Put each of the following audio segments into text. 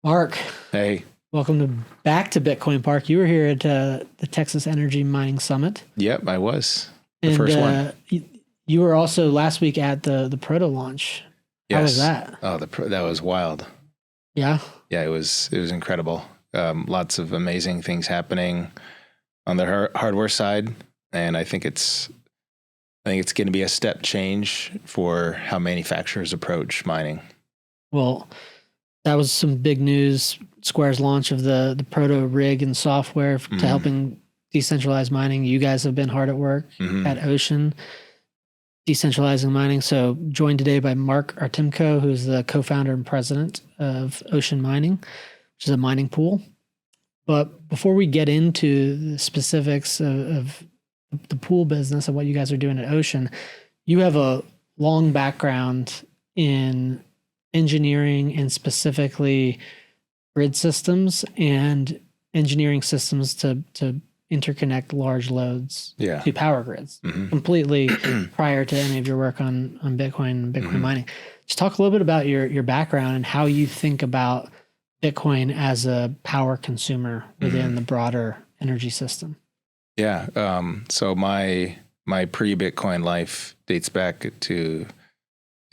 Mark, Hey. welcome back to Bitcoin Park. You were here at the Texas Energy Mining Summit. Yep, I was. The And first one. you were also last week at the proto launch. How was that? Oh, that was wild. Yeah. Yeah, it was incredible. Lots of amazing things happening on the hardware side, and I think it's going to be a step change for how manufacturers approach mining. Well, that was some big news. Square's launch of the proto rig and software to helping decentralize mining. You guys have been hard at work at Ocean decentralizing mining. So joined today by Mark Artemko, who's the co-founder and president of Ocean Mining, which is a mining pool. But before we get into the specifics of the pool business and what you guys are doing at Ocean, you have a long background in engineering and specifically grid systems and engineering systems to interconnect large loads to power grids completely prior to any of your work on Bitcoin and Bitcoin mining. Just talk a little bit about your background and how you think about Bitcoin as a power consumer within the broader energy system. Yeah. So my pre-Bitcoin life dates back to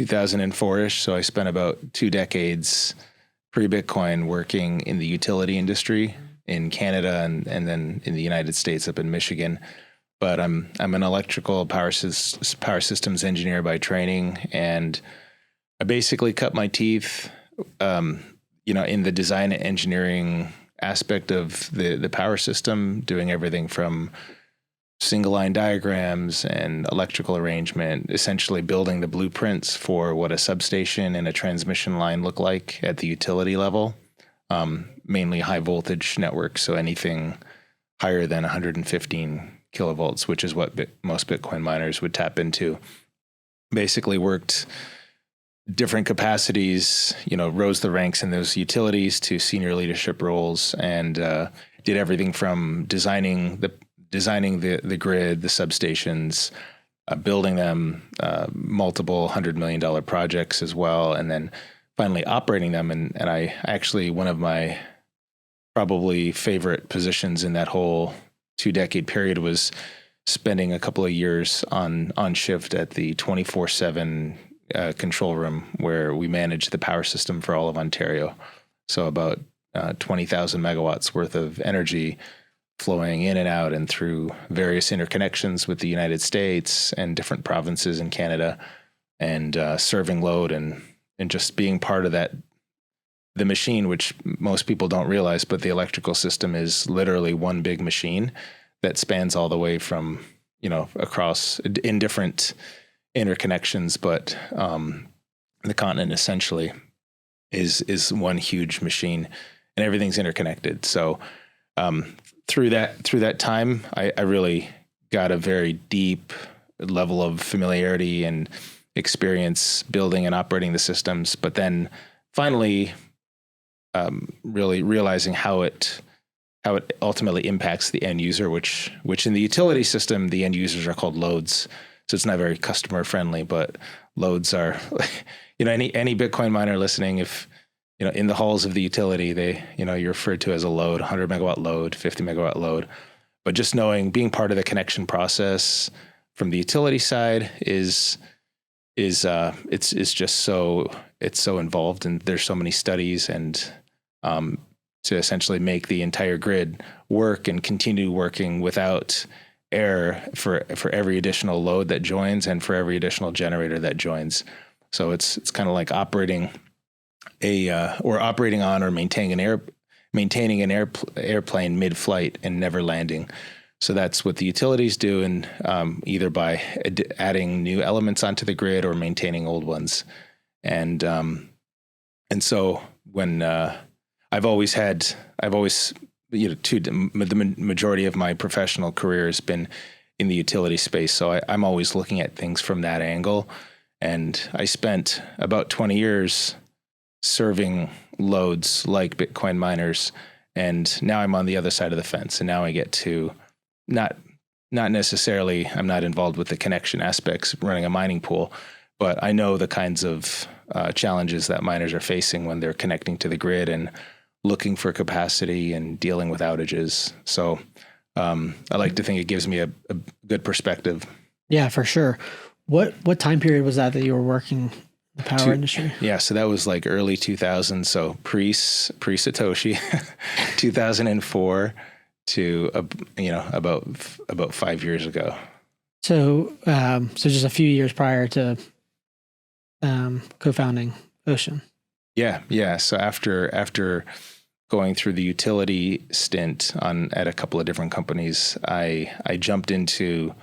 2004-ish. So I spent about 2 decades pre-Bitcoin working in the utility industry in Canada and then in the United States up in Michigan. But I'm an electrical power systems engineer by training, and I basically cut my teeth, in the design and engineering aspect of the power system, doing everything from single line diagrams and electrical arrangement, essentially building the blueprints for what a substation and a transmission line look like at the utility level, mainly high voltage networks. So anything higher than 115 kilovolts, which is what most Bitcoin miners would tap into. Basically worked different capacities, rose the ranks in those utilities to senior leadership roles, and did everything from designing the grid, the substations, building them, multiple $100 million projects as well, and then finally operating them. And I actually, one of my probably favorite positions in that whole 2-decade period was spending a couple of years on shift at the 24/7 control room where we managed the power system for all of Ontario. So about 20,000 megawatts worth of energy flowing in and out and through various interconnections with the United States and different provinces in Canada, and serving load and just being part of the machine, which most people don't realize, but the electrical system is literally one big machine that spans all the way from, across in different interconnections, but the continent essentially is one huge machine, and everything's interconnected. So through that time, I really got a very deep level of familiarity and experience building and operating the systems, but then finally really realizing how it ultimately impacts the end user, which in the utility system, the end users are called loads. So it's not very customer friendly, but loads are, any Bitcoin miner listening, if, in the halls of the utility, you're referred to as a load, 100 megawatt load, 50 megawatt load. But just being part of the connection process from the utility side is just so involved, and there's so many studies, and to essentially make the entire grid work and continue working without error for every additional load that joins and for every additional generator that joins. So it's kind of like operating on or maintaining an airplane mid-flight and never landing. So that's what the utilities do, and either by adding new elements onto the grid or maintaining old ones. And so when the majority of my professional career has been in the utility space. So I'm always looking at things from that angle. And I spent about 20 years serving loads like Bitcoin miners. And now I'm on the other side of the fence. And now I get to not necessarily, I'm not involved with the connection aspects running a mining pool, but I know the kinds of challenges that miners are facing when they're connecting to the grid, and looking for capacity and dealing with outages. So I like to think it gives me a good perspective. Yeah, for sure. What time period was that you were working the power industry? Yeah, so that was like early 2000s, so pre-Satoshi, 2004 to about 5 years ago. So just a few years prior to co-founding Ocean. Yeah. So after going through the utility stint at a couple of different companies, I jumped into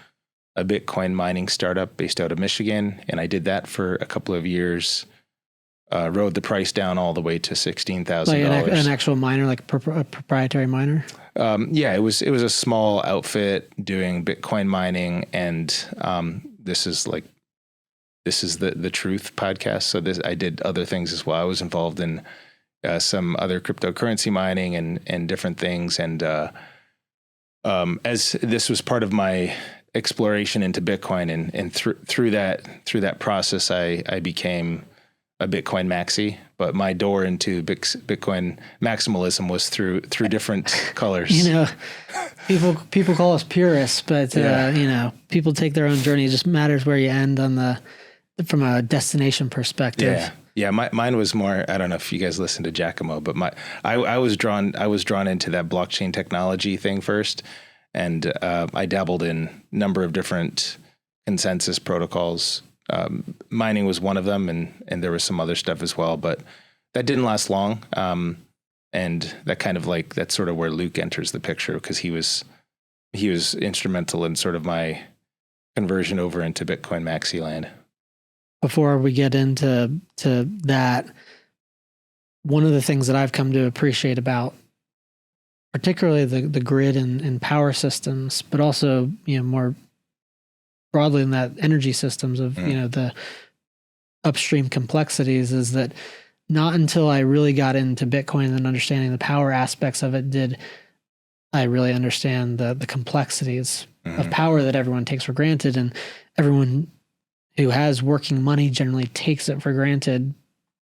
a Bitcoin mining startup based out of Michigan, and I did that for a couple of years. Rode the price down all the way to $16,000. Like an actual miner, like a proprietary miner. Yeah, it was a small outfit doing Bitcoin mining, and this is the Truth podcast. So I did other things as well. I was involved in some other cryptocurrency mining and different things, and as this was part of my exploration into Bitcoin, and through that process, I became a Bitcoin maxi. But my door into Bitcoin maximalism was through different colors. People call us purists, but people take their own journey. It just matters where you end from a destination perspective. Yeah. Mine was more. I don't know if you guys listen to Giacomo, but I was drawn into that blockchain technology thing first. And I dabbled in a number of different consensus protocols. Mining was one of them, and there was some other stuff as well, but that didn't last long. And that's sort of where Luke enters the picture, because he was instrumental in sort of my conversion over into Bitcoin maxi land. Before we get into that, one of the things that I've come to appreciate about particularly the grid and power systems, but also, more broadly in that energy systems of, the upstream complexities, is that not until I really got into Bitcoin and understanding the power aspects of it did I really understand the complexities of power that everyone takes for granted. And everyone who has working money generally takes it for granted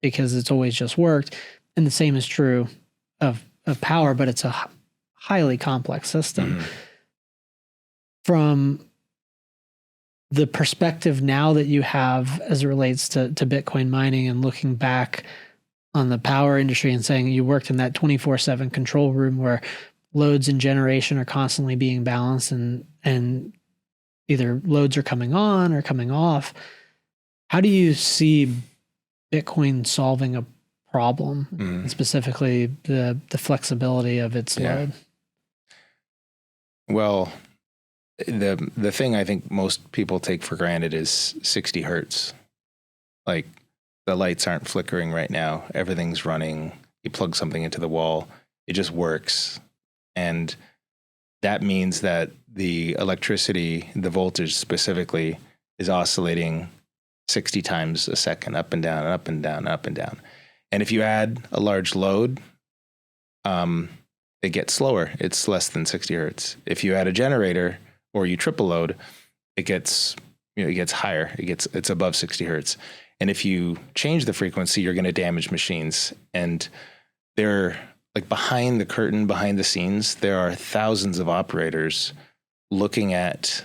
because it's always just worked. And the same is true of power, but it's a highly complex system. From the perspective now that you have as it relates to Bitcoin mining, and looking back on the power industry and saying you worked in that 24/7 control room where loads and generation are constantly being balanced, and either loads are coming on or coming off, how do you see Bitcoin solving a problem, and specifically the flexibility of its load? Well, the thing I think most people take for granted is 60 hertz. Like, the lights aren't flickering right now. Everything's running. You plug something into the wall, it just works. And that means that the electricity, the voltage specifically, is oscillating 60 times a second, up and down, up and down, up and down. And if you add a large load, it gets slower. It's less than 60 hertz. If you add a generator or you triple load, it gets higher. It's above 60 hertz. And if you change the frequency, you're going to damage machines. And they're like behind the curtain, behind the scenes, there are thousands of operators looking at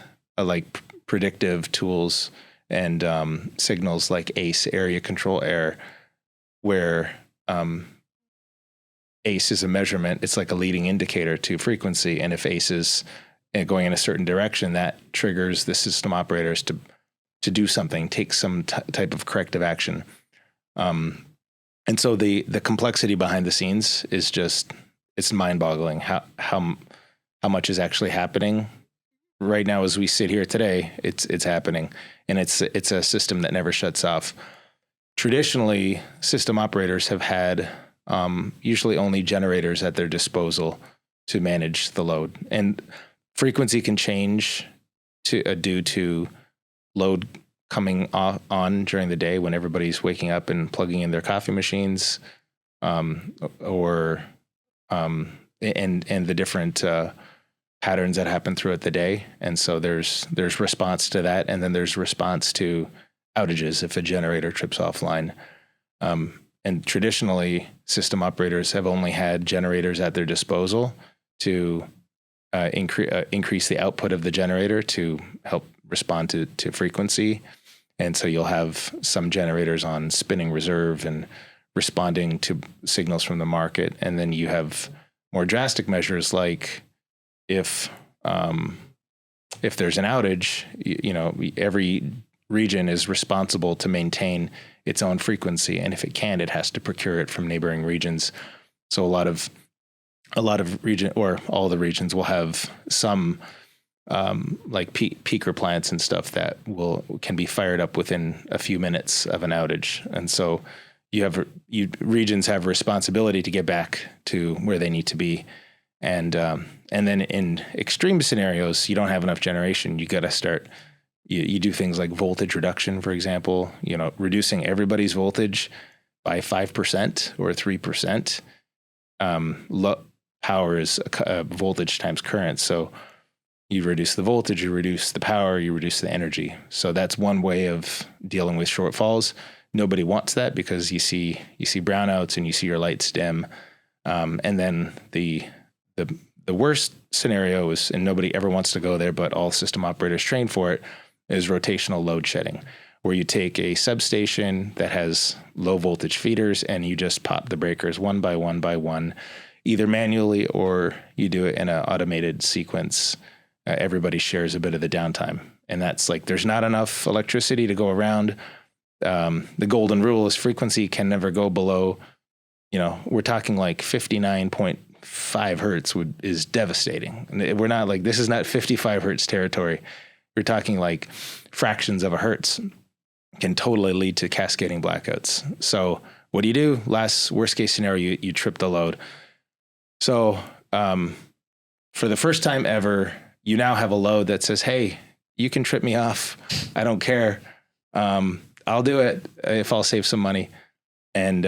predictive tools and signals like ACE, area control error, where ACE is a measurement. It's like a leading indicator to frequency. And if ACE is going in a certain direction, that triggers the system operators to do something, take some type of corrective action. And so the complexity behind the scenes is just, it's mind-boggling how much is actually happening right now as we sit here today. It's happening, and it's a system that never shuts off. Traditionally, system operators have had usually only generators at their disposal to manage the load, and frequency can change due to load coming on during the day when everybody's waking up and plugging in their coffee machines, and the different patterns that happen throughout the day. And so there's response to that, and then there's response to outages if a generator trips offline. and traditionally system operators have only had generators at their disposal to increase the output of the generator to help respond to frequency. And so you'll have some generators on spinning reserve and responding to signals from the market. And then you have more drastic measures like if there's an outage, every region is responsible to maintain its own frequency, and if it can, it has to procure it from neighboring regions. So a lot of region, or all the regions, will have some like peaker plants and stuff that can be fired up within a few minutes of an outage, and so regions have responsibility to get back to where they need to be, and then in extreme scenarios, you don't have enough generation. You got to start. You do things like voltage reduction, for example, reducing everybody's voltage by 5% or 3%. Power is voltage times current. So you reduce the voltage, you reduce the power, you reduce the energy. So that's one way of dealing with shortfalls. Nobody wants that because you see brownouts and you see your lights dim. And then the worst scenario is, and nobody ever wants to go there, but all system operators train for it, is rotational load shedding, where you take a substation that has low voltage feeders and you just pop the breakers one by one by one, either manually or you do it in an automated sequence. Everybody shares a bit of the downtime. And that's like, there's not enough electricity to go around. The golden rule is frequency can never go below, we're talking like 59.5 hertz is devastating. And we're not like, this is not 55 hertz territory. We're talking like fractions of a hertz can totally lead to cascading blackouts. So what do? Worst case scenario, you trip the load. So for the first time ever, you now have a load that says, hey, you can trip me off. I don't care. I'll do it if I'll save some money. And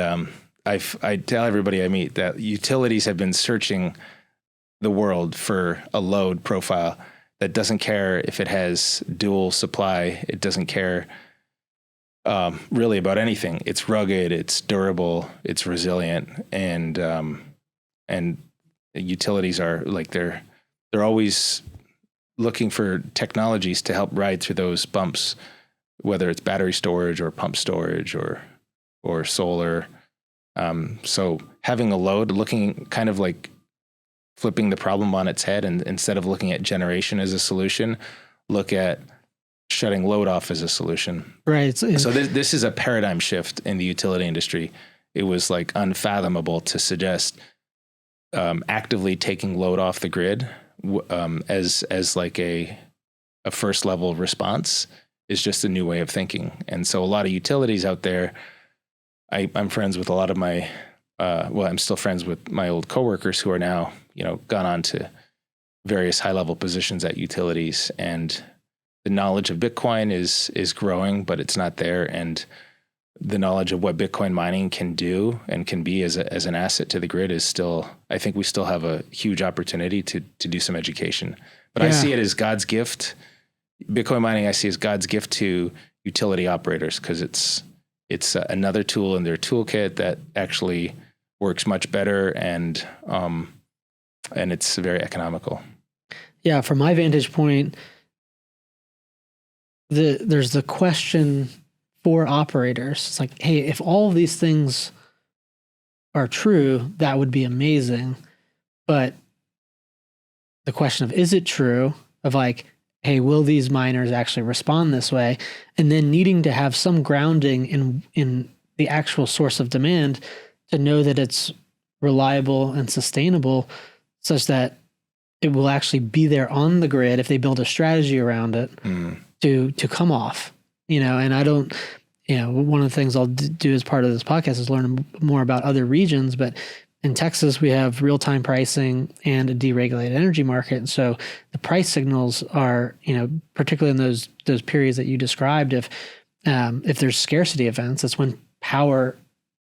I tell everybody I meet that utilities have been searching the world for a load profile that doesn't care if it has dual supply. It doesn't care really about anything. It's rugged, it's durable, it's resilient, and utilities are like they're always looking for technologies to help ride through those bumps, whether it's battery storage or pump storage or solar. So having a load, looking kind of like flipping the problem on its head, and instead of looking at generation as a solution, look at shutting load off as a solution. Right. So this is a paradigm shift in the utility industry. It was like unfathomable to suggest actively taking load off the grid as like a first level response is just a new way of thinking. And so a lot of utilities out there, I'm friends with a lot of my, I'm still friends with my old coworkers who are now, gone on to various high level positions at utilities, and the knowledge of Bitcoin is growing, but it's not there. And the knowledge of what Bitcoin mining can do and can be as an asset to the grid is still, I think we still have a huge opportunity to do some education. But yeah. I see it as God's gift. Bitcoin mining I see as God's gift to utility operators, because it's another tool in their toolkit that actually works much better, and it's very economical. Yeah, from my vantage point, there's the question for operators. It's like, hey, if all of these things are true, that would be amazing. But the question of, is it true? Of like, hey, will these miners actually respond this way? And then needing to have some grounding in the actual source of demand to know that it's reliable and sustainable, such that it will actually be there on the grid if they build a strategy around it to come off. And I don't, one of the things I'll do as part of this podcast is learn more about other regions. But in Texas, we have real-time pricing and a deregulated energy market. And so the price signals are, particularly in those periods that you described, if there's scarcity events, that's when power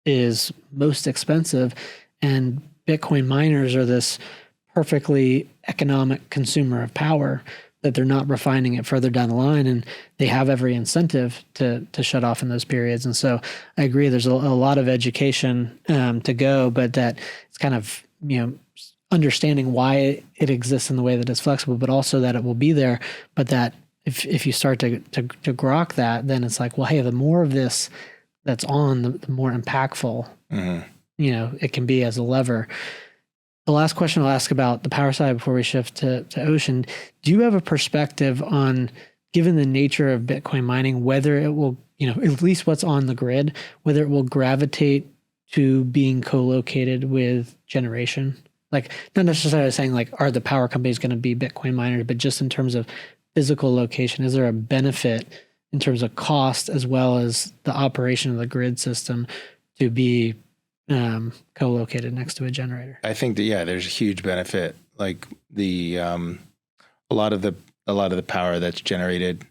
is most expensive, and Bitcoin miners are this perfectly economic consumer of power, that they're not refining it further down the line, and they have every incentive to shut off in those periods. And so I agree, there's a lot of education to go, but that it's kind of, understanding why it exists in the way that it's flexible, but also that it will be there. But that if you start to grok that, then it's like, well, hey, the more of this that's on, the more impactful, it can be as a lever. The last question I'll ask about the power side before we shift to Ocean. Do you have a perspective on, given the nature of Bitcoin mining, whether it will, at least what's on the grid, whether it will gravitate to being co-located with generation? Like, not necessarily saying like, are the power companies going to be Bitcoin miners, but just in terms of physical location, is there a benefit in terms of cost as well as the operation of the grid system to be co-located next to a generator? I think that, there's a huge benefit. Like the a lot of the power that's generated,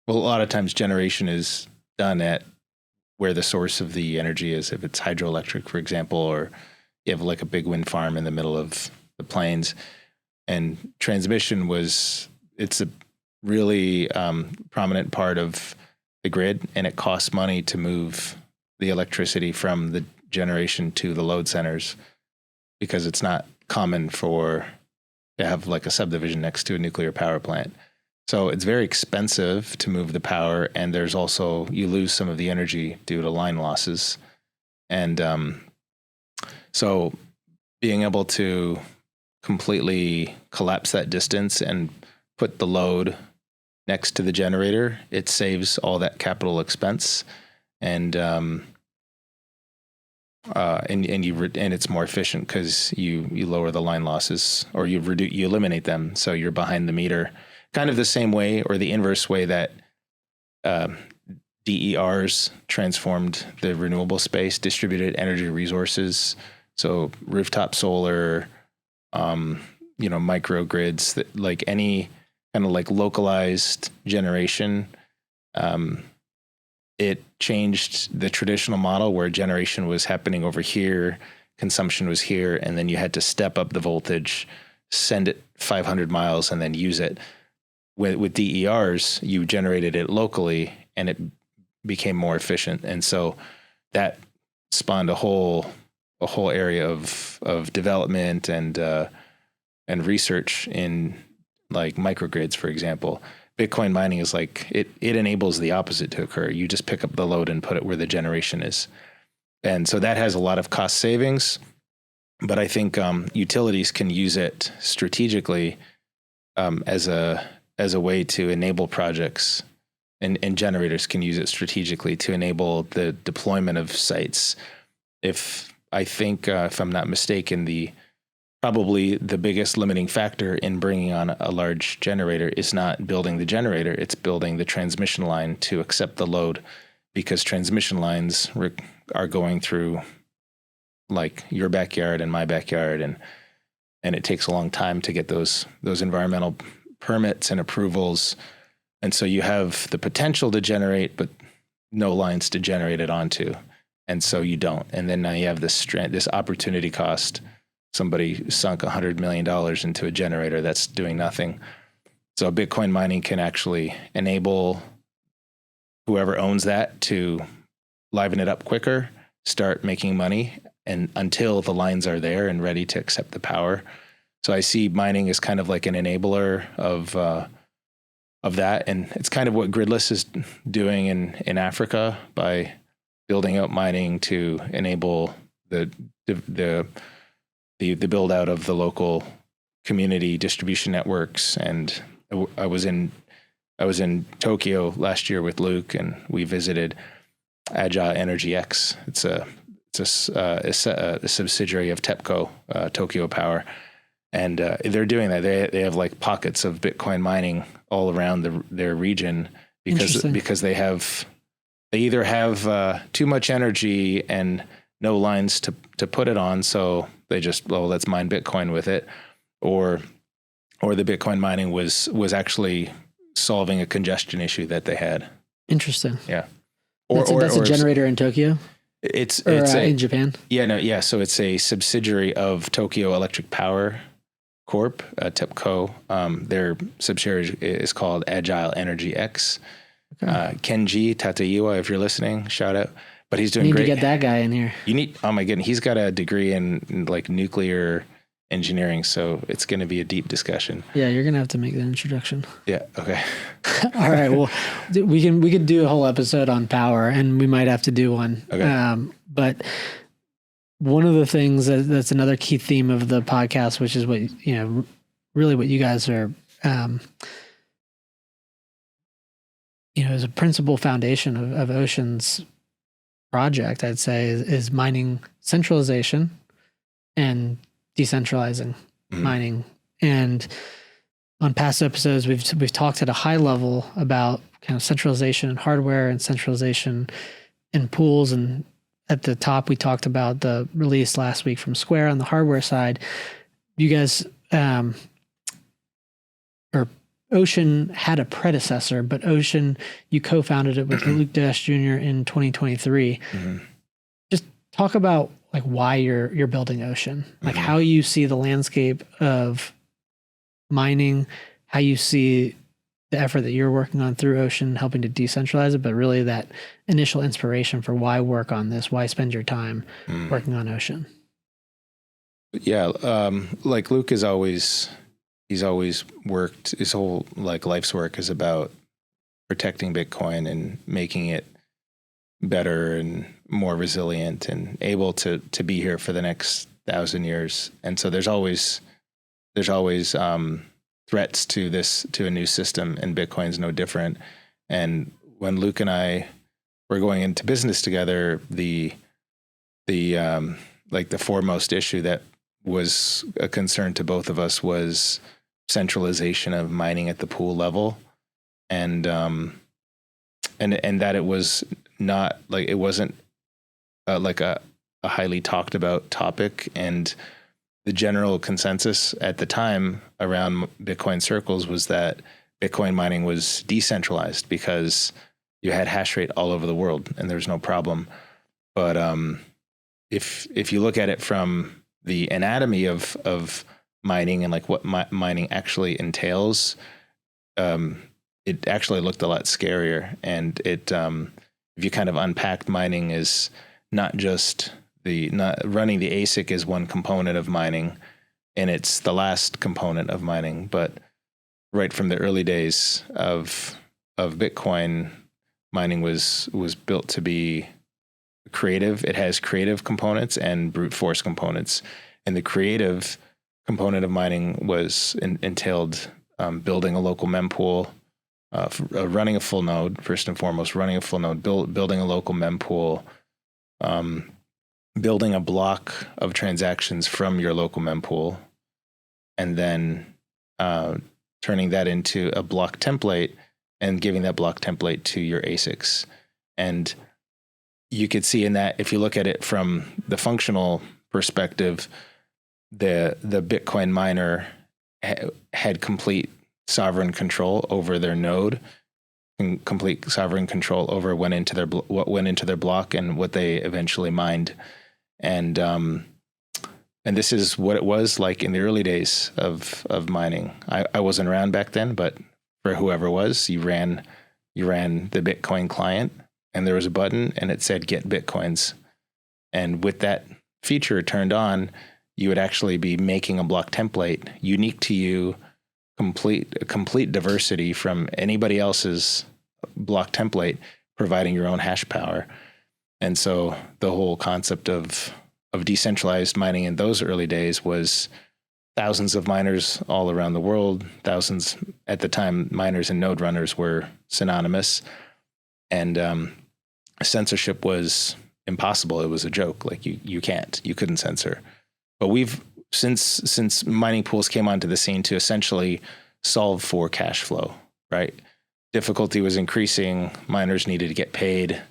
well, a lot of times generation is done at where the source of the energy is. If it's hydroelectric, for example, or you have like a big wind farm in the middle of the plains, and transmission it's a really prominent part of the grid, and it costs money to move the electricity from the generation to the load centers, because it's not common to have like a subdivision next to a nuclear power plant. So it's very expensive to move the power, and there's also, you lose some of the energy due to line losses. And so being able to completely collapse that distance and put the load next to the generator, it saves all that capital expense, and it's more efficient because you lower the line losses, or you eliminate them, so you're behind the meter. Kind of the same way, or the inverse way, that DERs transformed the renewable space, distributed energy resources. So rooftop solar, microgrids, that like any kind of like localized generation. It changed the traditional model where generation was happening over here, consumption was here, and then you had to step up the voltage, send it 500 miles, and then use it. With DERs, you generated it locally, and it became more efficient. And so that spawned a whole area of development and research in like microgrids, for example. Bitcoin mining is like, it enables the opposite to occur. You just pick up the load and put it where the generation is. And so that has a lot of cost savings, but I think utilities can use it strategically as a way to enable projects, and generators can use it strategically to enable the deployment of sites. If I'm not mistaken, probably the biggest limiting factor in bringing on a large generator is not building the generator, it's building the transmission line to accept the load, because transmission lines are going through like your backyard and my backyard, and it takes a long time to get those environmental permits and approvals. And so you have the potential to generate, but no lines to generate it onto. And so you don't. And then now you have this opportunity cost. Somebody sunk $100 million into a generator that's doing nothing. So Bitcoin mining can actually enable whoever owns that to liven it up quicker, start making money, and until the lines are there and ready to accept the power. So I see mining as kind of like an enabler of that, and it's kind of what Gridless is doing in Africa by building out mining to enable the build out of the local community distribution networks. And I was in Tokyo last year with Luke, and we visited Agile Energy X. It's a subsidiary of TEPCO, Tokyo Power. And they're doing that. They have like pockets of Bitcoin mining all around their region because they either have too much energy and no lines to put it on, so they just, let's mine Bitcoin with it, or the Bitcoin mining was actually solving a congestion issue that they had. Interesting. Yeah. That's a generator in Tokyo. It's in Japan. Yeah, no, yeah. So it's a subsidiary of Tokyo Electric Power Corp, TIPCO. Their subsidiary is called Agile Energy X. Okay. Kenji Tataiwa, if you're listening, shout out. But he's doing great. Need to get that guy in here. Oh my goodness, he's got a degree in like nuclear engineering, so it's going to be a deep discussion. Yeah, you're going to have to make the introduction. Yeah. Okay. All right. Well, we could do a whole episode on power, and we might have to do one. Okay. But one of the things that's another key theme of the podcast, which is what really what you guys are, is a principal foundation of Ocean's project, I'd say, is mining centralization and decentralizing mining. And on past episodes, we've talked at a high level about kind of centralization in hardware and centralization in pools. And at the top, we talked about the release last week from Square on the hardware side. You guys, or Ocean had a predecessor, but Ocean, you co-founded it with Luke Dash Jr. in 2023. Just talk about like why you're building Ocean, like how you see the landscape of mining, how you see the effort that you're working on through Ocean, helping to decentralize it, but really that initial inspiration for why work on this, why spend your time working on Ocean. Yeah. Like Luke he's always worked, his whole like life's work is about protecting Bitcoin and making it better and more resilient and able to be here for the next 1,000 years. And so there's always threats to a new system, and Bitcoin's no different. And when Luke and I were going into business together, the foremost issue that was a concern to both of us was centralization of mining at the pool level, and that it was not like, it wasn't like a highly talked about topic. And the general consensus at the time around Bitcoin circles was that Bitcoin mining was decentralized because you had hash rate all over the world and there's no problem. But if you look at it from the anatomy of mining and like what mining actually entails, it actually looked a lot scarier. And it if you kind of unpacked mining is not just not running the ASIC is one component of mining, and it's the last component of mining. But right from the early days of Bitcoin, mining was built to be creative. It has creative components and brute force components, and the creative component of mining was entailed building a local mempool, running a full node first and foremost, building a local mempool, building a block of transactions from your local mempool, and then turning that into a block template and giving that block template to your ASICs. And you could see in that, if you look at it from the functional perspective, the Bitcoin miner had complete sovereign control over their node, and complete sovereign control over what went into their block and what they eventually mined. And this is what it was like in the early days of mining. I wasn't around back then, but for whoever was, you ran the Bitcoin client, and there was a button and it said get Bitcoins. And with that feature turned on, you would actually be making a block template unique to you, complete diversity from anybody else's block template, providing your own hash power. And so the whole concept of decentralized mining in those early days was thousands of miners all around the world. Thousands at the time, miners and node runners were synonymous, and censorship was impossible. It was a joke. Like you couldn't censor. But we've since mining pools came onto the scene to essentially solve for cash flow, right? Difficulty was increasing. Miners needed to get paid.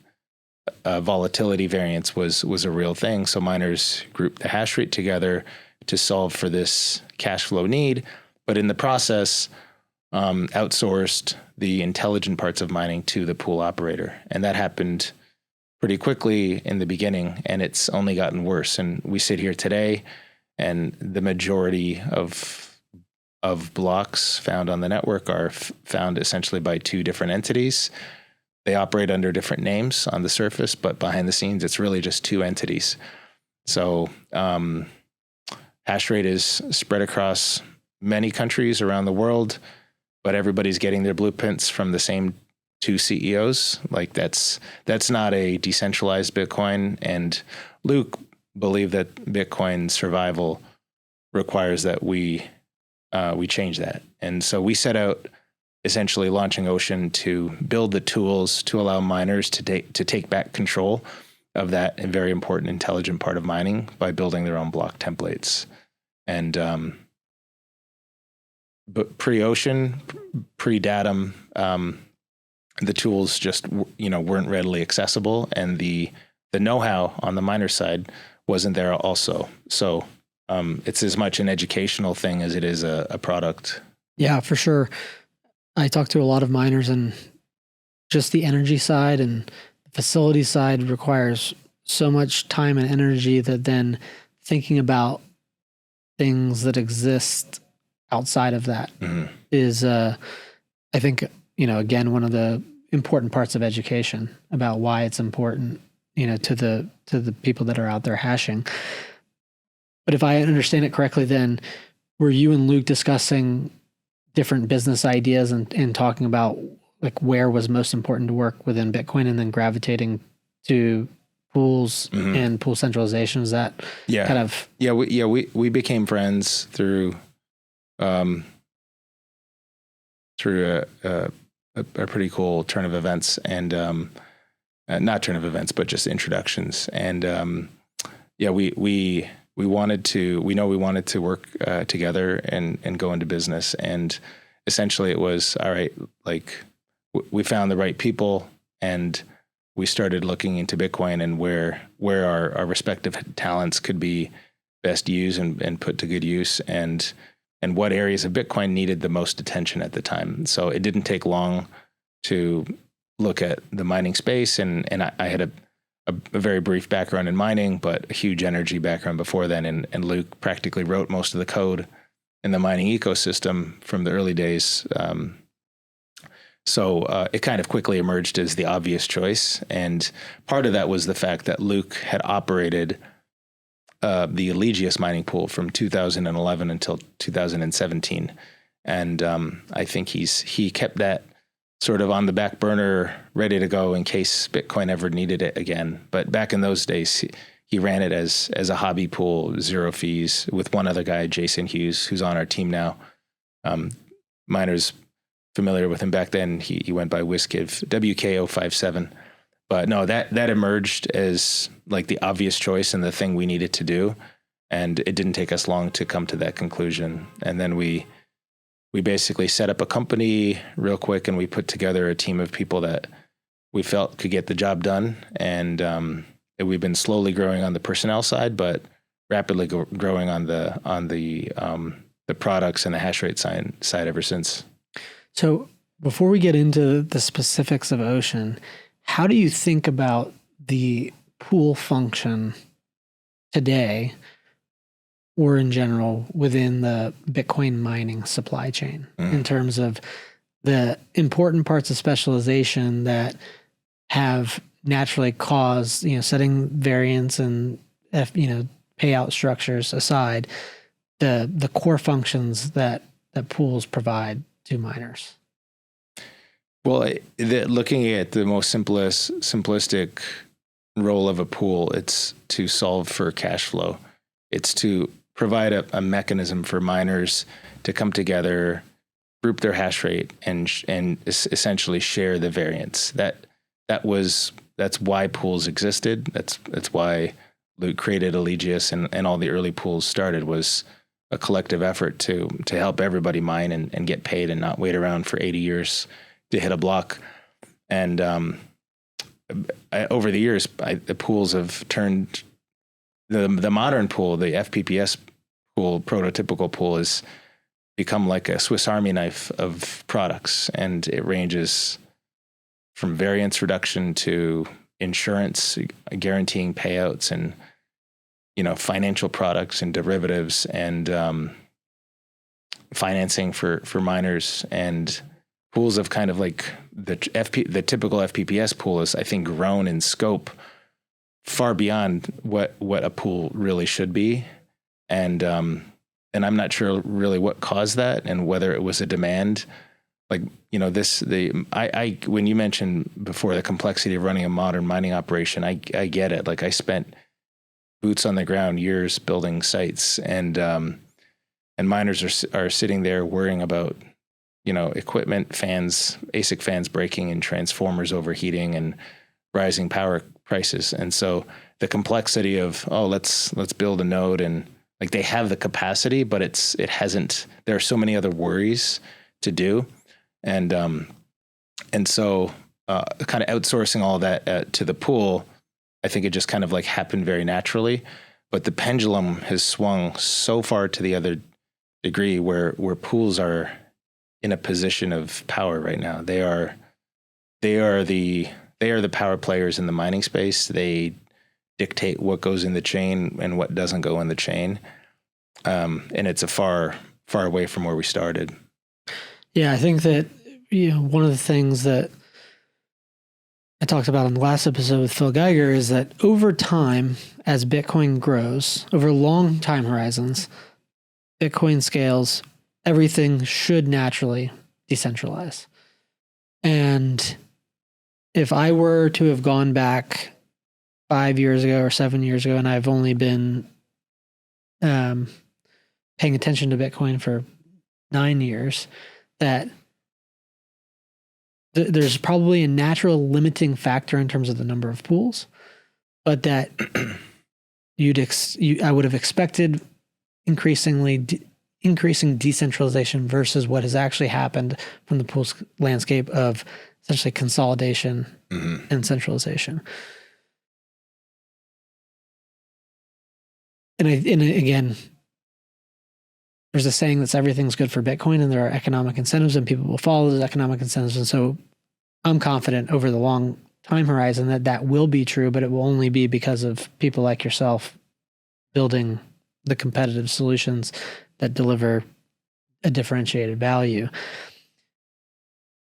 Volatility variance was a real thing. So miners grouped the hash rate together to solve for this cash flow need, but in the process, outsourced the intelligent parts of mining to the pool operator. And that happened pretty quickly in the beginning, and it's only gotten worse. And we sit here today, and the majority of of blocks found on the network are found essentially by two different entities. They operate under different names on the surface, but behind the scenes, it's really just two entities. So hash rate is spread across many countries around the world, but everybody's getting their blueprints from the same two CEOs. Like that's not a decentralized Bitcoin. And Luke believed that Bitcoin's survival requires that we change that. And so we set out essentially launching Ocean to build the tools to allow miners to take back control of that very important intelligent part of mining by building their own block templates. And but pre-Ocean, pre-Datum, the tools just weren't readily accessible, and the know-how on the miner side wasn't there also. So it's as much an educational thing as it is a product. Yeah, for sure. I talked to a lot of miners, and just the energy side and the facility side requires so much time and energy that then thinking about things that exist outside of that is, I think, again, one of the important parts of education about why it's important, to the people that are out there hashing. But if I understand it correctly, then were you and Luke discussing different business ideas and talking about like where was most important to work within Bitcoin, and then gravitating to pools and pool centralization? Is that kind of... We became friends through a pretty cool turn of events, and not turn of events, but just introductions. And we wanted to work together and go into business. And essentially it was, all right, like we found the right people, and we started looking into Bitcoin and where our respective talents could be best used and put to good use, and what areas of Bitcoin needed the most attention at the time. So it didn't take long to look at the mining space, and I had a very brief background in mining, but a huge energy background before then. And Luke practically wrote most of the code in the mining ecosystem from the early days. So it kind of quickly emerged as the obvious choice. And part of that was the fact that Luke had operated the Eligius mining pool from 2011 until 2017. And I think he kept that sort of on the back burner, ready to go in case Bitcoin ever needed it again. But back in those days, he ran it as a hobby pool, zero fees, with one other guy, Jason Hughes, who's on our team now. Miners familiar with him back then, he went by WizKid, WK057. But no, that emerged as like the obvious choice and the thing we needed to do. And it didn't take us long to come to that conclusion. And then we basically set up a company real quick, and we put together a team of people that we felt could get the job done. And we've been slowly growing on the personnel side, but rapidly growing on the products and the hash rate side ever since. So before we get into the specifics of Ocean, how do you think about the pool function today, or in general within the Bitcoin mining supply chain, in terms of the important parts of specialization that have naturally caused, setting variance and payout structures aside, the core functions that pools provide to miners? Well, looking at the most simplistic role of a pool, it's to solve for cash flow. It's to provide a mechanism for miners to come together, group their hash rate, and essentially share the variance. That's why pools existed. That's why Luke created Eligius, and all the early pools started, was a collective effort to help everybody mine and get paid and not wait around for 80 years to hit a block. And over the years, the pools have turned the modern pool, the FPPS pool, prototypical pool, has become like a Swiss Army knife of products, and it ranges from variance reduction to insurance, guaranteeing payouts, and financial products and derivatives, and financing for miners, and pools have kind of like the typical FPPS pool is, I think, grown in scope far beyond what a pool really should be. And I'm not sure really what caused that, and whether it was a demand. Like, you know, I when you mentioned before the complexity of running a modern mining operation, I get it. Like, I spent boots on the ground years building sites, and miners are sitting there worrying about, you know, equipment, fans, ASIC fans breaking, and transformers overheating, and rising power prices. And so the complexity of, let's build a node, and like, they have the capacity, but there are so many other worries to do. And so kind of outsourcing all that to the pool, I think it just kind of like happened very naturally. But the pendulum has swung so far to the other degree, where pools are in a position of power right now. They are the power players in the mining space. They dictate what goes in the chain and what doesn't go in the chain. And it's a far away from where we started. Yeah, I think that, you know, one of the things that I talked about in the last episode with Phil Geiger is that over time, as Bitcoin grows, over long time horizons, Bitcoin scales, everything should naturally decentralize. And if I were to have gone back 5 years ago or 7 years ago, and I've only been paying attention to Bitcoin for 9 years, that there's probably a natural limiting factor in terms of the number of pools, but that I would have expected increasing decentralization versus what has actually happened from the pools landscape of essentially consolidation and centralization. And again, there's a saying that's everything's good for Bitcoin, and there are economic incentives, and people will follow those economic incentives. And so I'm confident over the long time horizon that will be true, but it will only be because of people like yourself building the competitive solutions that deliver a differentiated value.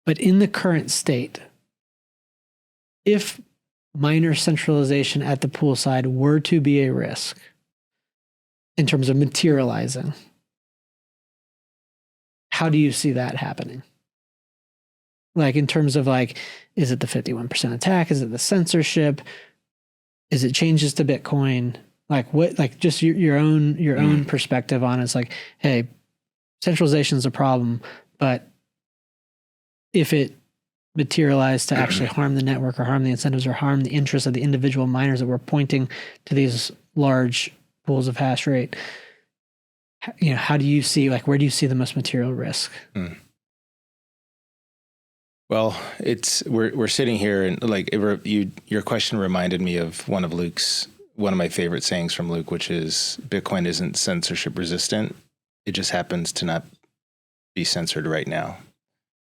But in the current state, if miner centralization at the pool side were to be a risk in terms of materializing, how do you see that happening? Like, in terms of, like, is it the 51% attack? Is it the censorship? Is it changes to Bitcoin? Like, what, like, just your own perspective on it. It's like, hey, centralization is a problem, but if it materialized to actually harm the network or harm the incentives or harm the interests of the individual miners that were pointing to these large pools of hash rate, you know, how do you see, like, where do you see the most material risk? Well, we're sitting here, and like, your question reminded me of one of my favorite sayings from Luke, which is, Bitcoin isn't censorship resistant. It just happens to not be censored right now,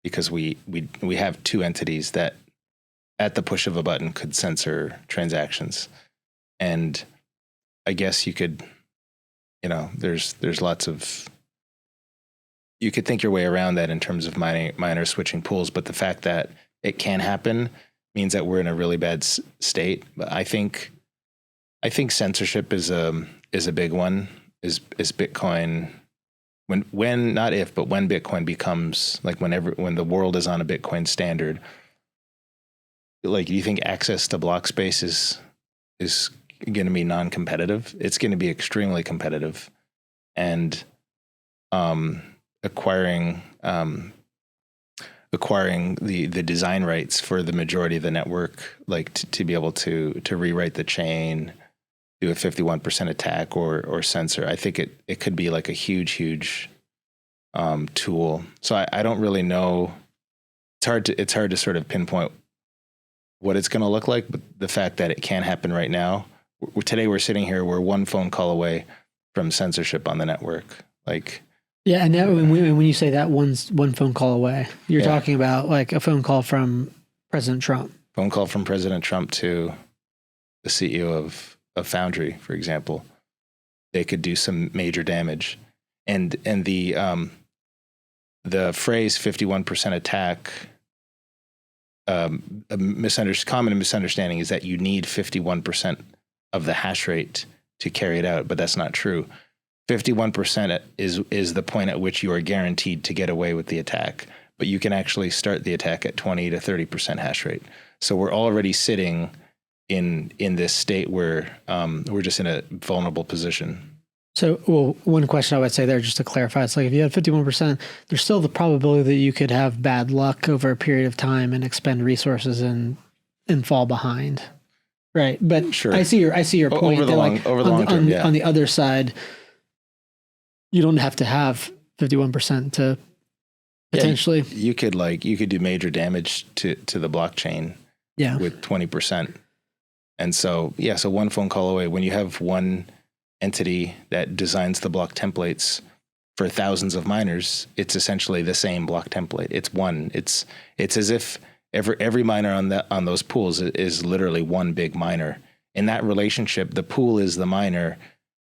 because we have two entities that at the push of a button could censor transactions. And I guess you could, you know, there's lots of, you could think your way around that in terms of miners switching pools, but the fact that it can happen means that we're in a really bad state. But I think censorship is a big one. Is Bitcoin, when not if, but when Bitcoin becomes, like, when the world is on a Bitcoin standard, like, do you think access to block space is going to be non-competitive? It's going to be extremely competitive, and acquiring the design rights for the majority of the network, like, to be able to rewrite the chain, do a 51% attack or censor. I think it could be like a huge tool. So I don't really know. It's hard to sort of pinpoint what it's going to look like, but the fact that it can happen right now. Today we're sitting here, we're one phone call away from censorship on the network. Like, yeah, and that, when you say that one phone call away, you're talking about like a phone call from President Trump. Phone call from President Trump to the CEO of Foundry, for example. They could do some major damage, and the the phrase 51% attack, a common misunderstanding is that you need 51% of the hash rate to carry it out, but that's not true. 51% is the point at which you are guaranteed to get away with the attack, but you can actually start the attack at 20 to 30% hash rate. So we're already sitting in this state where we're just in a vulnerable position. So, well, one question I would say there, just to clarify, it's like if you have 51%, there's still the probability that you could have bad luck over a period of time and expend resources and fall behind. Right. But sure. I see your point. Over the long term, yeah. On the other side, you don't have to have 51% to potentially. Yeah, you could do major damage to the blockchain with 20%. And so, so one phone call away, when you have one entity that designs the block templates for thousands of miners, it's essentially the same block template. It's one. It's as if every miner on those pools is literally one big miner. In that relationship, the pool is the miner,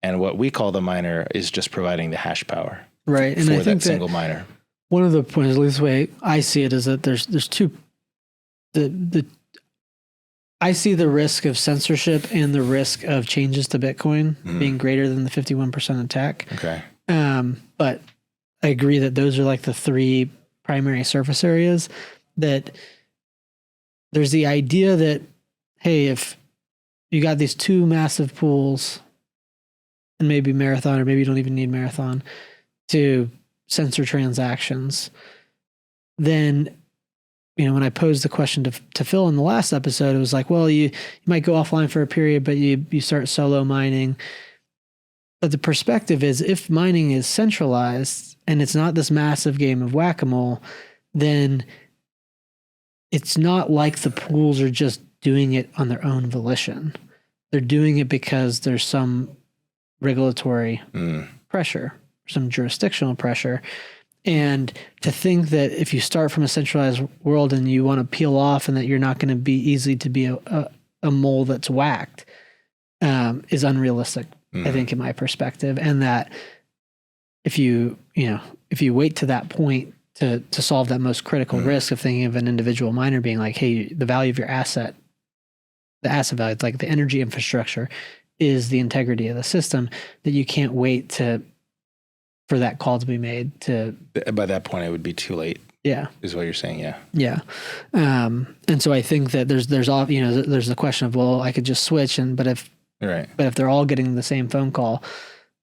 and what we call the miner is just providing the hash power. Right, and for I think that single miner. One of the points, at least the way I see it, is that there's two. I see the risk of censorship and the risk of changes to Bitcoin being greater than the 51% attack. Okay. But I agree that those are like the three primary surface areas. That there's the idea that, hey, if you got these two massive pools, and maybe Marathon, or maybe you don't even need Marathon, to censor transactions, then, when I posed the question to Phil in the last episode, it was like, well, you might go offline for a period, but you start solo mining. But the perspective is, if mining is centralized and it's not this massive game of whack-a-mole, then it's not like the pools are just doing it on their own volition. They're doing it because there's some regulatory pressure, some jurisdictional pressure. And to think that if you start from a centralized world and you want to peel off and that you're not going to be easy to be a mole that's whacked is unrealistic, I think, in my perspective. And that if you wait to that point to solve that most critical risk of thinking of an individual miner being like, hey, the value of your asset, the asset value, like the energy infrastructure, is the integrity of the system, that you can't wait for that call to be made. By that point, it would be too late. Yeah, is what you're saying. Yeah, yeah. And so I think that there's all there's the question of, well, I could just switch, but if they're all getting the same phone call,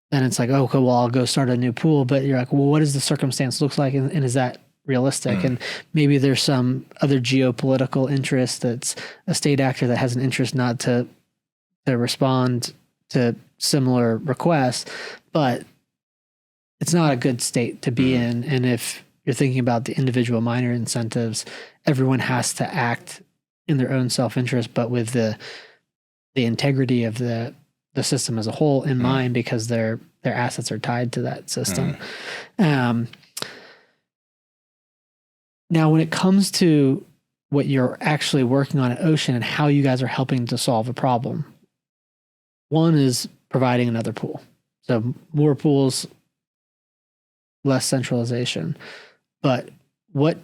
then it's like, oh, okay, well, I'll go start a new pool. But you're like, well, what does the circumstance looks like, and is that realistic? And maybe there's some other geopolitical interest that's a state actor that has an interest not to respond to similar requests, but it's not a good state to be in. And if you're thinking about the individual miner incentives, everyone has to act in their own self-interest, but with the integrity of the system as a whole in mind, because their assets are tied to that system. Now, when it comes to what you're actually working on at Ocean and how you guys are helping to solve a problem, one is providing another pool. So more pools, less centralization. But what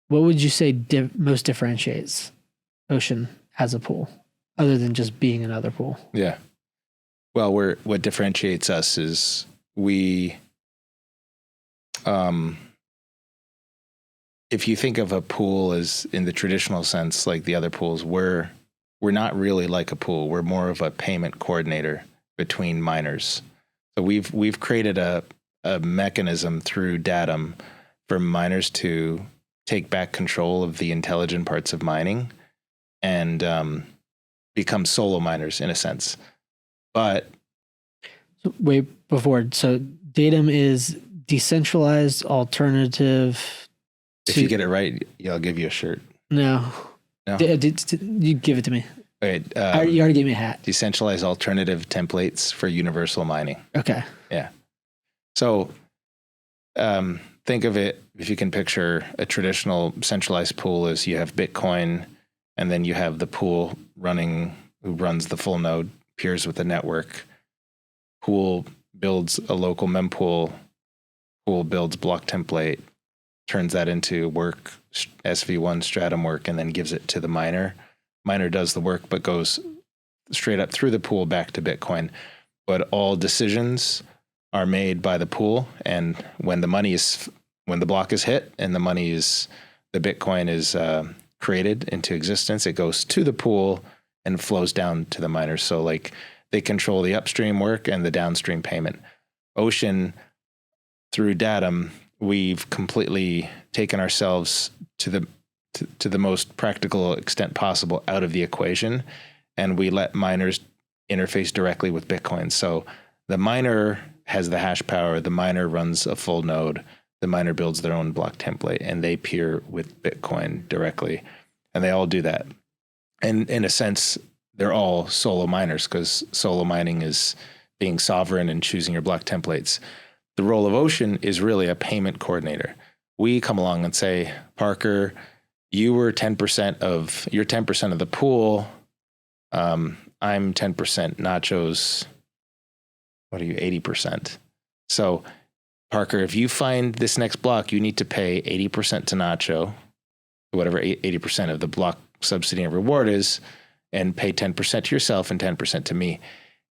would you say most differentiates Ocean as a pool, other than just being another pool? Yeah. Well, what differentiates us is we, if you think of a pool as in the traditional sense, like the other pools, we're not really like a pool. We're more of a payment coordinator between miners. So we've created a mechanism through Datum for miners to take back control of the intelligent parts of mining and become solo miners in a sense. But wait, before, so Datum is decentralized alternative. If you get it right, I'll give you a shirt. No. You give it to me. Okay, you already gave me a hat. Decentralized alternative templates for universal mining. Okay. Yeah. So think of it, if you can picture a traditional centralized pool, as you have Bitcoin, and then you have the pool who runs the full node, peers with the network. Pool builds a local mempool. Pool builds block template. turns that into work, SV1 stratum work, and then gives it to the miner. Miner does the work, but goes straight up through the pool back to Bitcoin. But all decisions are made by the pool, and when the block is hit and the Bitcoin is created into existence, it goes to the pool and flows down to the miners. So like they control the upstream work and the downstream payment. Ocean, through Datum, we've completely taken ourselves to the most practical extent possible out of the equation, and we let miners interface directly with Bitcoin. So the miner has the hash power, the miner runs a full node, the miner builds their own block template, and they peer with Bitcoin directly. And they all do that. And in a sense, they're all solo miners, because solo mining is being sovereign and choosing your block templates. The role of Ocean is really a payment coordinator. We come along and say, Parker, you're 10% of the pool. I'm 10%. Nacho's, what are you, 80%? So, Parker, if you find this next block, you need to pay 80% to Nacho, whatever 80% of the block subsidy and reward is, and pay 10% to yourself and 10% to me.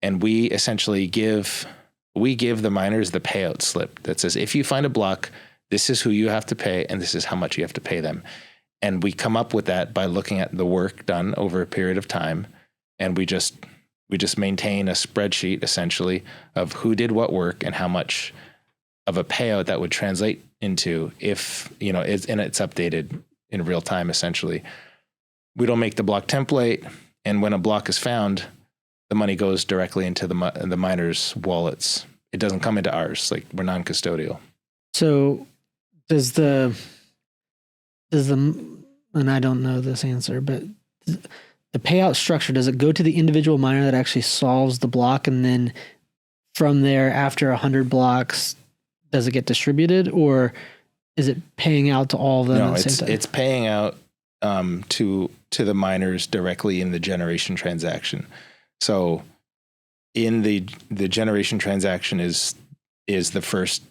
And we essentially give the miners the payout slip that says, if you find a block, this is who you have to pay, and this is how much you have to pay them. And we come up with that by looking at the work done over a period of time. And we just maintain a spreadsheet essentially of who did what work and how much of a payout that would translate into, if, and it's updated in real time essentially. We don't make the block template, and when a block is found, the money goes directly into the miners' wallets. It doesn't come into ours. Like, we're non-custodial. So does the, and I don't know this answer, but the payout structure, does it go to the individual miner that actually solves the block, and then from there, after 100 blocks, does it get distributed, or is it paying out to all of them? No, it's paying out to the miners directly in the generation transaction. So in the generation transaction is the first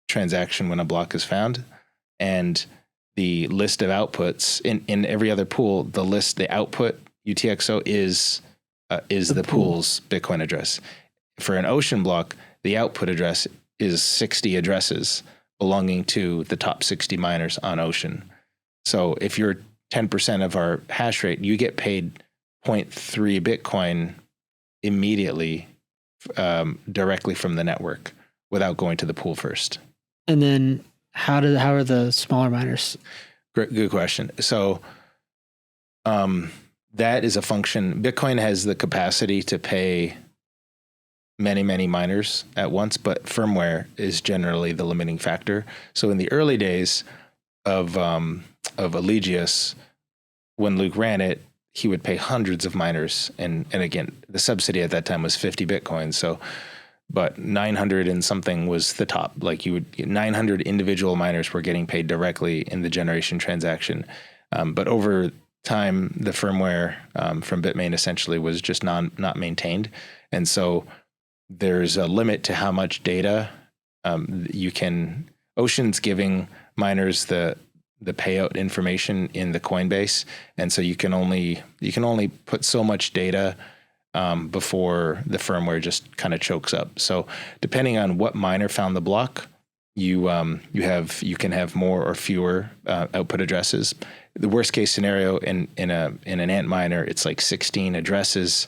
transaction when a block is found, and the list of outputs in every other pool, the output UTXO is the pool's Bitcoin address. For an Ocean block, the output address is 60 addresses belonging to the top 60 miners on Ocean. So if you're 10% of our hash rate, you get paid 0.3 Bitcoin immediately directly from the network without going to the pool first. And then how are the smaller miners? Good question. So that is a function. Bitcoin has the capacity to pay many, many miners at once, but firmware is generally the limiting factor. So in the early days of Eligius, when Luke ran it, he would pay hundreds of miners. And again, the subsidy at that time was 50 Bitcoin. So, but 900 and something was the top. Like 900 individual miners were getting paid directly in the generation transaction. But over time, the firmware from Bitmain essentially was just not maintained. And so there's a limit to how much data Ocean's giving miners the payout information in the Coinbase, and so you can only put so much data before the firmware just kind of chokes up. So depending on what miner found the block, you can have more or fewer output addresses. The worst case scenario in an Ant miner, it's like 16 addresses.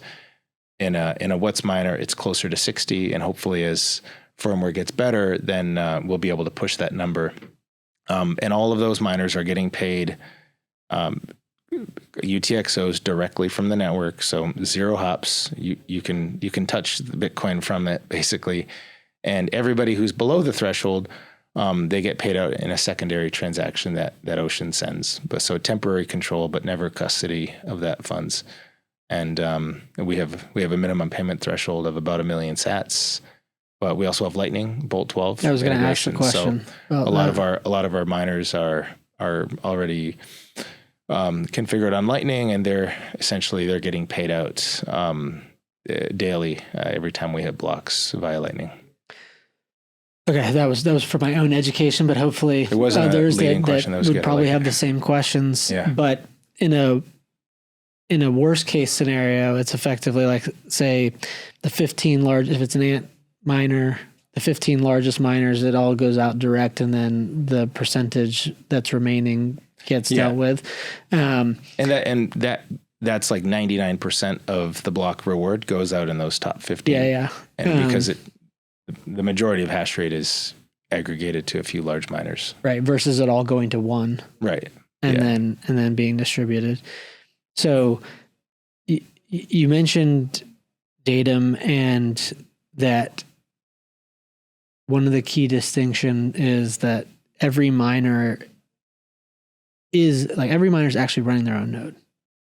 In a What's miner, it's closer to 60, and hopefully as firmware gets better, then we'll be able to push that number. And all of those miners are getting paid UTXOs directly from the network. So 0 hops, you can touch the Bitcoin from it basically. And everybody who's below the threshold, they get paid out in a secondary transaction that Ocean sends. But so temporary control, but never custody of that funds. And we have a minimum payment threshold of about 1 million sats. But we also have Lightning, Bolt 12. I was going to ask the question. So a lot of our miners are already configured on Lightning, and they're getting paid out daily every time we hit blocks via Lightning. Okay, that was for my own education, but hopefully It wasn't a others leading that question. That was would good. I probably like have it. the same questions. Yeah. But in a worst case scenario, it's effectively like, say, the 15 large, if it's an ant miner, the 15 largest miners, it all goes out direct, and then the percentage that's remaining gets dealt with. And that's like 99% of the block reward goes out in those top 15. Yeah. And because the majority of hash rate is aggregated to a few large miners. Right. Versus it all going to one. Right. And then being distributed. So you mentioned Datum, and that one of the key distinction is that every miner is actually running their own node.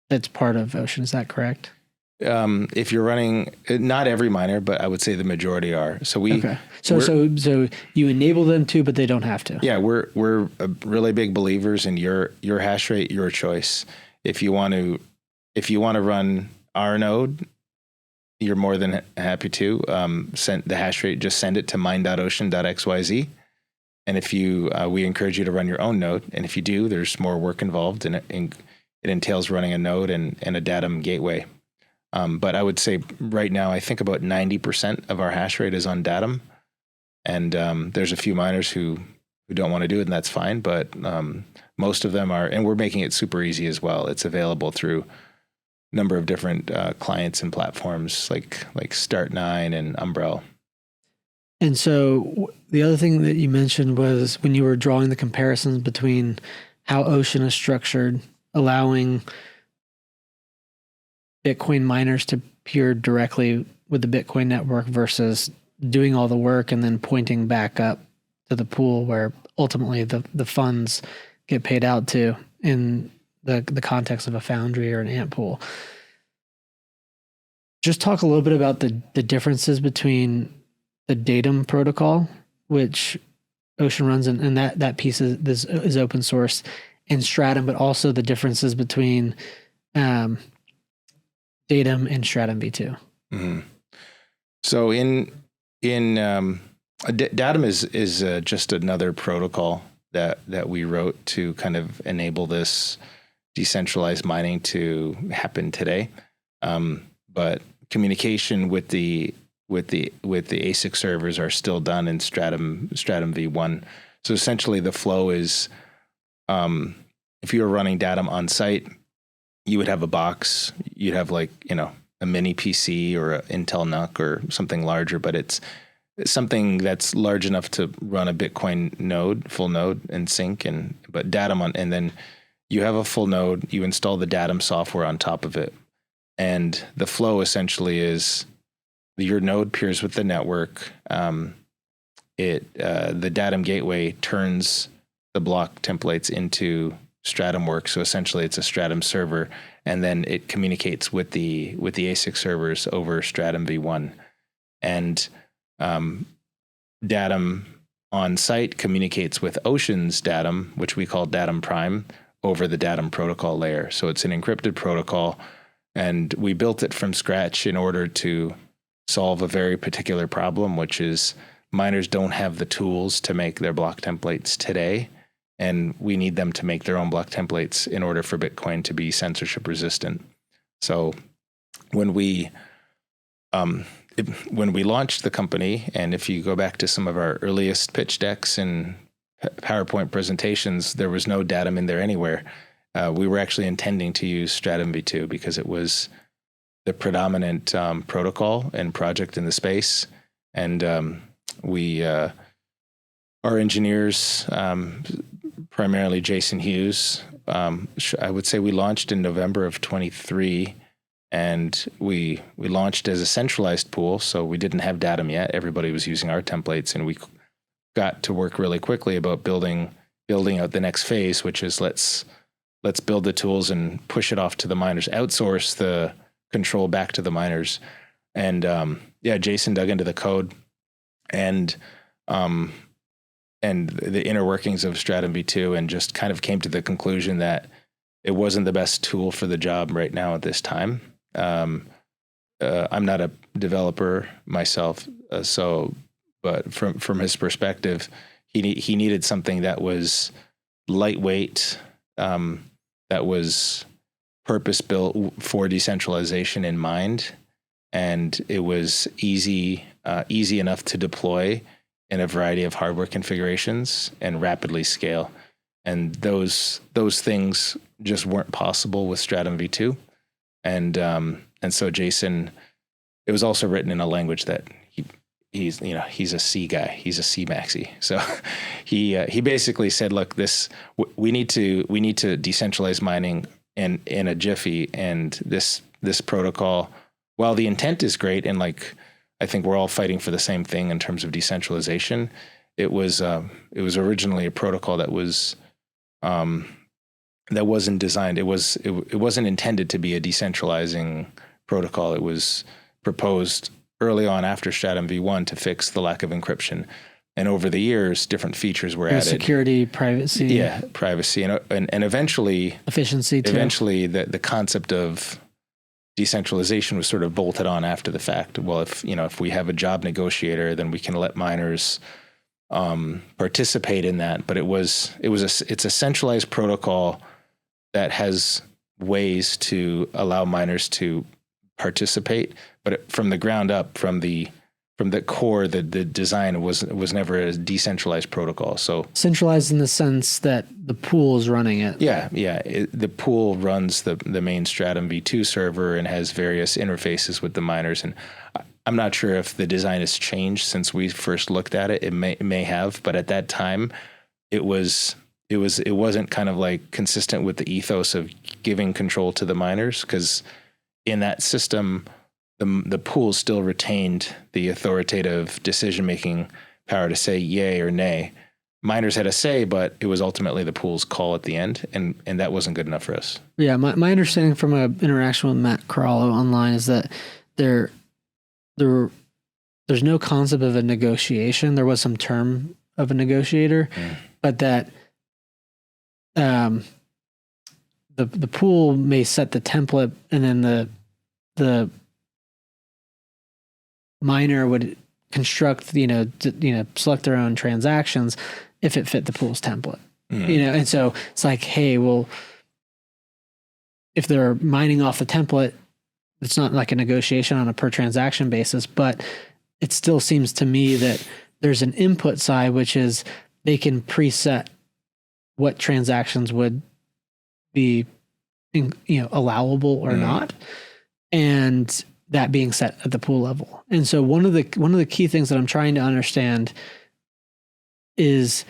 That's part of Ocean. Is that correct? If you're running, not every miner, but I would say the majority are. So So you enable them to, but they don't have to. Yeah, we're really big believers in your hash rate, your choice. If you want to run our node, you're more than happy to send the hash rate. Just send it to mine.ocean.xyz. And if we encourage you to run your own node. And if you do, there's more work involved, and it entails running a node and a Datum gateway. But I would say right now, I think about 90% of our hash rate is on Datum. And there's a few miners who don't want to do it, and that's fine. But most of them are, and we're making it super easy as well. It's available through a number of different clients and platforms like Start9 and Umbrel. And so the other thing that you mentioned was when you were drawing the comparisons between how Ocean is structured, allowing Bitcoin miners to peer directly with the Bitcoin network versus doing all the work and then pointing back up to the pool where ultimately the funds get paid out to in the context of a foundry or an ant pool. Just talk a little bit about the differences between the Datum protocol, which Ocean runs, and that piece is open source, and Stratum, but also the differences between Datum and Stratum v2. Mm-hmm. So Datum is just another protocol that we wrote to kind of enable this decentralized mining to happen today. But communication with the ASIC servers are still done in Stratum v1. So essentially, the flow is, if you were running Datum on site, you would have a box. You'd have a mini PC or an Intel NUC or something larger, but it's something that's large enough to run a Bitcoin node, full node, and sync. But Datum and then you have a full node. You install the Datum software on top of it, and the flow essentially is your node peers with the network. The Datum gateway turns the block templates into Stratum work. So essentially it's a Stratum server, and then it communicates with the ASIC servers over Stratum v1. And Datum on site communicates with Ocean's Datum, which we call Datum Prime, over the Datum protocol layer. So it's an encrypted protocol, and we built it from scratch in order to solve a very particular problem, which is miners don't have the tools to make their block templates today. And we need them to make their own block templates in order for Bitcoin to be censorship resistant. So when we launched the company, and if you go back to some of our earliest pitch decks and PowerPoint presentations, there was no Datum in there anywhere. We were actually intending to use Stratum v2 because it was the predominant protocol and project in the space. And our engineers, primarily Jason Hughes, I would say we launched in November of 23, and we launched as a centralized pool, so we didn't have Datum yet. Everybody was using our templates, and we got to work really quickly about building out the next phase, which is let's build the tools and push it off to the miners, outsource the control back to the miners. And Jason dug into the code and the inner workings of Stratum v2, and just kind of came to the conclusion that it wasn't the best tool for the job right now at this time. I'm not a developer myself, but from his perspective, he needed something that was lightweight, that was purpose built for decentralization in mind, and it was easy enough to deploy in a variety of hardware configurations and rapidly scale. And those things just weren't possible with Stratum v2. And so Jason, it was also written in a language that he's a C guy, he's a C maxi. So he basically said, look, we need to decentralize mining in a jiffy, and this protocol, while the intent is great, and like I think we're all fighting for the same thing in terms of decentralization, it was originally a protocol that wasn't designed. It wasn't intended to be a decentralizing protocol. It was proposed early on after Stratum v1 to fix the lack of encryption. And over the years, different features were added. Security, privacy. Yeah, privacy. And eventually... efficiency, too. Eventually, the concept of decentralization was sort of bolted on after the fact. Well, if we have a job negotiator, then we can let miners participate in that. But it's a centralized protocol that has ways to allow miners to participate, but from the ground up, from the core, the design was never a decentralized protocol. So centralized in the sense that the pool is running it. Yeah. The pool runs the main Stratum v2 server and has various interfaces with the miners. And I'm not sure if the design has changed since we first looked at it. It may have, but at that time, it wasn't kind of like consistent with the ethos of giving control to the miners, because in that system, the pool still retained the authoritative decision-making power to say yay or nay. Miners had a say, but it was ultimately the pool's call at the end, and that wasn't good enough for us. Yeah, my understanding from an interaction with Matt Corallo online is that there's no concept of a negotiation. There was some term of a negotiator, but that the pool may set the template, and then the miner would construct, select their own transactions if it fit the pool's template. And so it's like, hey, well, if they're mining off the template, it's not like a negotiation on a per transaction basis, but it still seems to me that there's an input side, which is they can preset what transactions would be, allowable or not. And that being set at the pool level. And so one of the key things that I'm trying to understand is,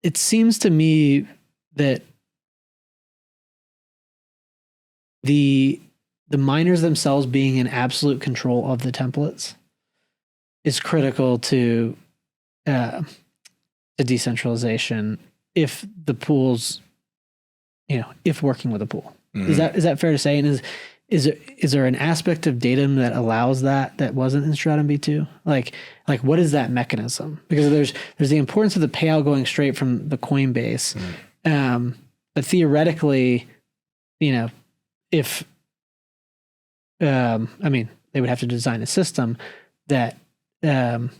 it seems to me that the miners themselves being in absolute control of the templates is critical to decentralization if the pool's, if working with a pool. Is that fair to say? And is there an aspect of Datum that allows that wasn't in Stratum v2? Like what is that mechanism? Because there's the importance of the payout going straight from the Coinbase. But theoretically, if they would have to design a system that one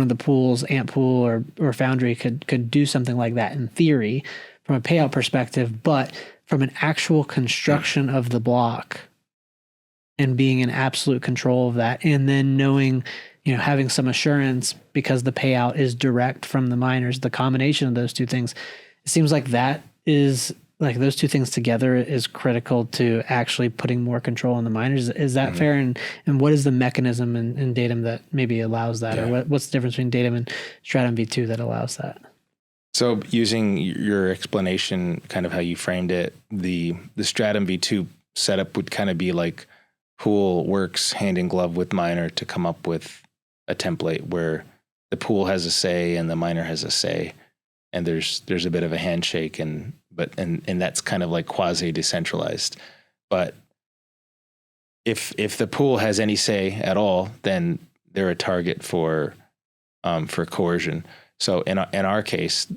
of the pools, Ant Pool or Foundry could do something like that in theory from a payout perspective, but from an actual construction of the block and being in absolute control of that, and then knowing, having some assurance because the payout is direct from the miners, the combination of those two things, it seems like that is, like, those two things together is critical to actually putting more control on the miners. Is that fair? And what is the mechanism in Datum that maybe allows that? Or what's the difference between Datum and Stratum v2 that allows that? So using your explanation, kind of how you framed it, the Stratum v2 setup would kind of be like pool works hand in glove with miner to come up with a template where the pool has a say and the miner has a say, and there's a bit of a handshake, and that's kind of like quasi decentralized. But if the pool has any say at all, then they're a target for coercion. So in our case,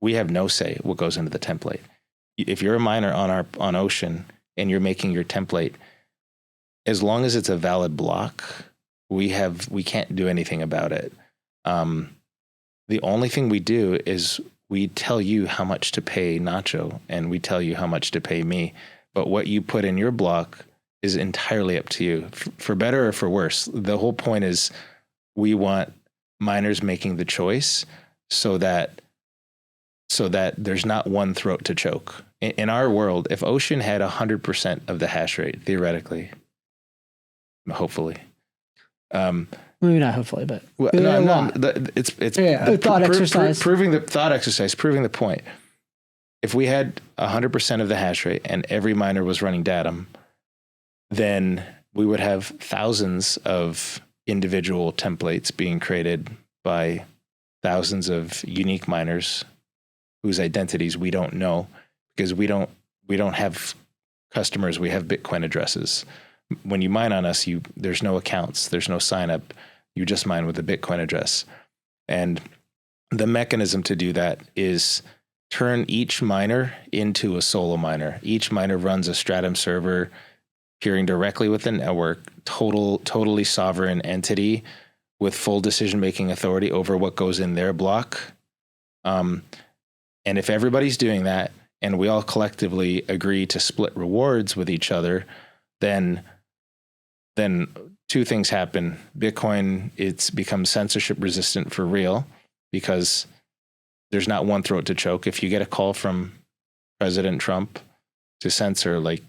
we have no say what goes into the template. If you're a miner on Ocean and you're making your template, as long as it's a valid block, we can't do anything about it. The only thing we do is we tell you how much to pay Nacho, and we tell you how much to pay me. But what you put in your block is entirely up to you, for better or for worse. The whole point is we want miners making the choice so that there's not one throat to choke. In our world, if Ocean had 100% of the hash rate, theoretically, hopefully, maybe not hopefully, but it's thought exercise, proving the point. If we had 100% of the hash rate and every miner was running Datum, then we would have thousands of individual templates being created by thousands of unique miners whose identities we don't know, because we don't have customers. We have Bitcoin addresses. When you mine on us, there's no accounts, there's no sign up. You just mine with a Bitcoin address. And the mechanism to do that is turn each miner into a solo miner. Each miner runs a Stratum server peering directly with the network, totally sovereign entity with full decision-making authority over what goes in their block. And if everybody's doing that and we all collectively agree to split rewards with each other, then two things happen. Bitcoin, it's become censorship resistant for real, because there's not one throat to choke. If you get a call from President Trump to censor, like,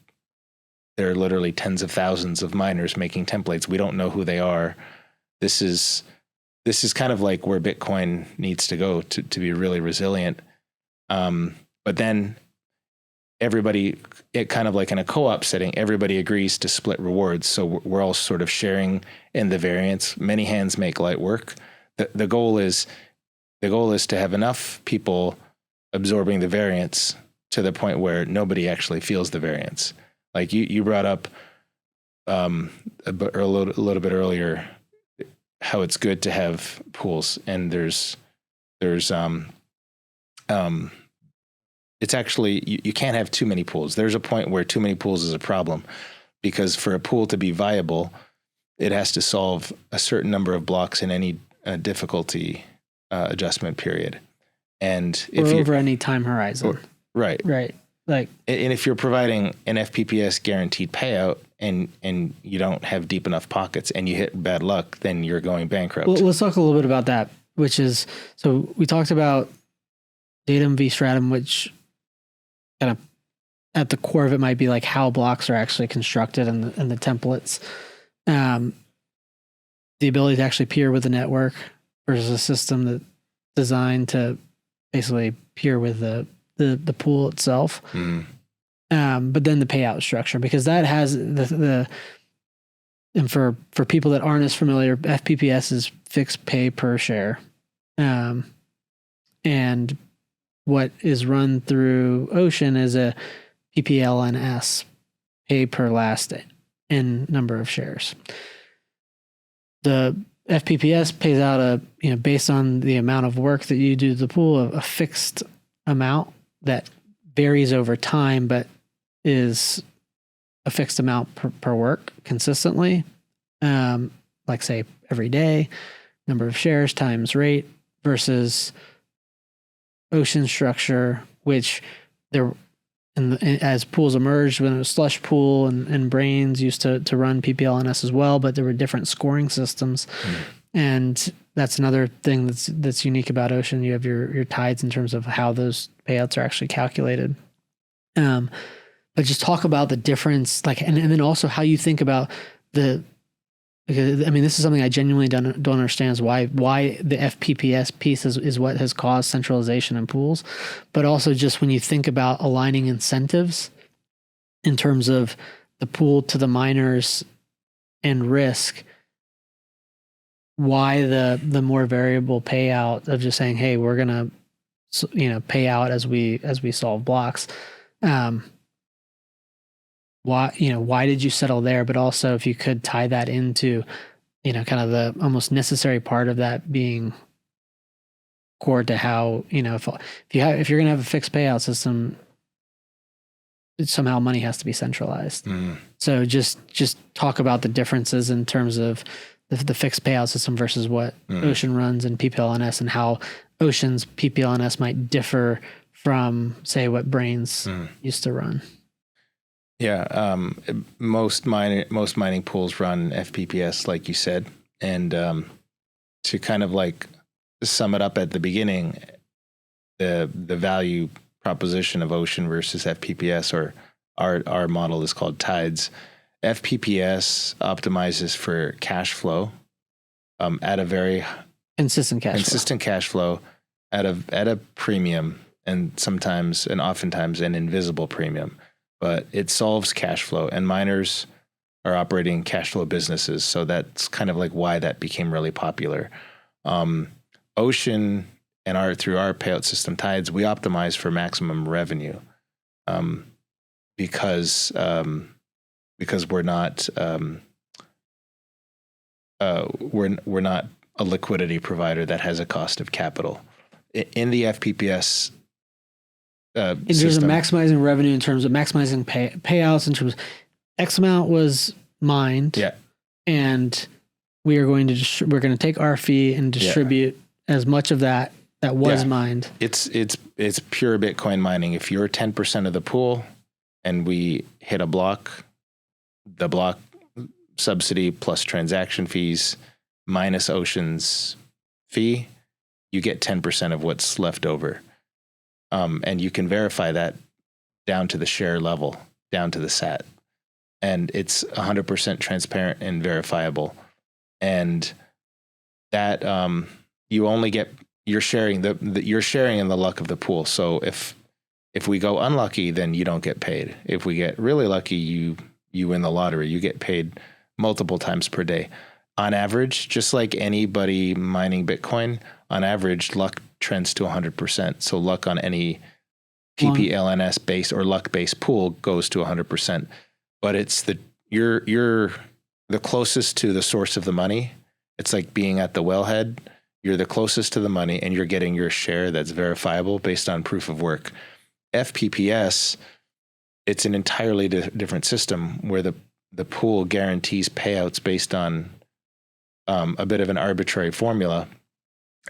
there are literally tens of thousands of miners making templates. We don't know who they are. This is kind of like where Bitcoin needs to go to be really resilient. But then everybody, it kind of like in a co-op setting, everybody agrees to split rewards. So we're all sort of sharing in the variance. Many hands make light work. The goal is to have enough people absorbing the variance to the point where nobody actually feels the variance. Like you brought up a little bit earlier how it's good to have pools, and there's it's actually, you can't have too many pools. There's a point where too many pools is a problem, because for a pool to be viable, it has to solve a certain number of blocks in any difficulty adjustment period. And if over any time horizon. Right. Like, and if you're providing an FPPS guaranteed payout and you don't have deep enough pockets and you hit bad luck, then you're going bankrupt. Well, let's talk a little bit about that, which is, so we talked about Datum v Stratum, which kind of at the core of it might be like how blocks are actually constructed and the templates. The ability to actually peer with the network versus a system that's designed to basically peer with the pool itself. But then the payout structure, because that has and for people that aren't as familiar, FPPS is fixed pay per share. And what is run through Ocean is a PPLNS, pay per last n number of shares. The FPPS pays out based on the amount of work that you do to the pool, a fixed amount that varies over time, but is a fixed amount per work consistently. Like say every day, number of shares times rate, versus Ocean structure, which as pools emerged, when it was Slush Pool and Brains used to run PPLNS as well, but there were different scoring systems. And that's another thing that's unique about Ocean. You have your tides in terms of how those payouts are actually calculated. But just talk about the difference, and then also how you think about because this is something I genuinely don't understand, is why the FPPS piece is what has caused centralization in pools. But also just when you think about aligning incentives in terms of the pool to the miners and risk, why the more variable payout of just saying, hey, we're gonna pay out as we solve blocks. Why did you settle there? But also, if you could tie that into, kind of the almost necessary part of that being core to how, if you're going to have a fixed payout system, somehow money has to be centralized. So just talk about the differences in terms of the fixed payout system versus what Ocean runs and PPLNS, and how Ocean's PPLNS might differ from, say, what Brains used to run. Yeah, most mining pools run FPPS, like you said, and to kind of like sum it up at the beginning, the value proposition of Ocean versus FPPS, or our model is called Tides. FPPS optimizes for cash flow at a very consistent cash flow at a premium, and oftentimes an invisible premium. But it solves cash flow, and miners are operating cash flow businesses. So that's kind of like why that became really popular. Ocean and through our payout system Tides, we optimize for maximum revenue, because we're not we're not a liquidity provider that has a cost of capital. In the FPPS in terms of maximizing revenue, in terms of maximizing payouts, in terms of X amount was mined, and we are going to we're going to take our fee and distribute as much of that was mined. It's pure Bitcoin mining. If you're 10% of the pool and we hit a block, the block subsidy plus transaction fees minus Ocean's fee, you get 10% of what's left over. And you can verify that down to the share level, down to the SAT. And it's 100% transparent and verifiable. And that you only get, you're sharing you're sharing in the luck of the pool. So if we go unlucky, then you don't get paid. If we get really lucky, you win the lottery. You get paid multiple times per day. On average, just like anybody mining Bitcoin, on average, luck trends to 100%. So luck on any PPLNS based or luck based pool goes to 100%. But it's you're the closest to the source of the money. It's like being at the wellhead. You're the closest to the money, and you're getting your share that's verifiable based on proof of work. FPPS, it's an entirely different system where the pool guarantees payouts based on a bit of an arbitrary formula,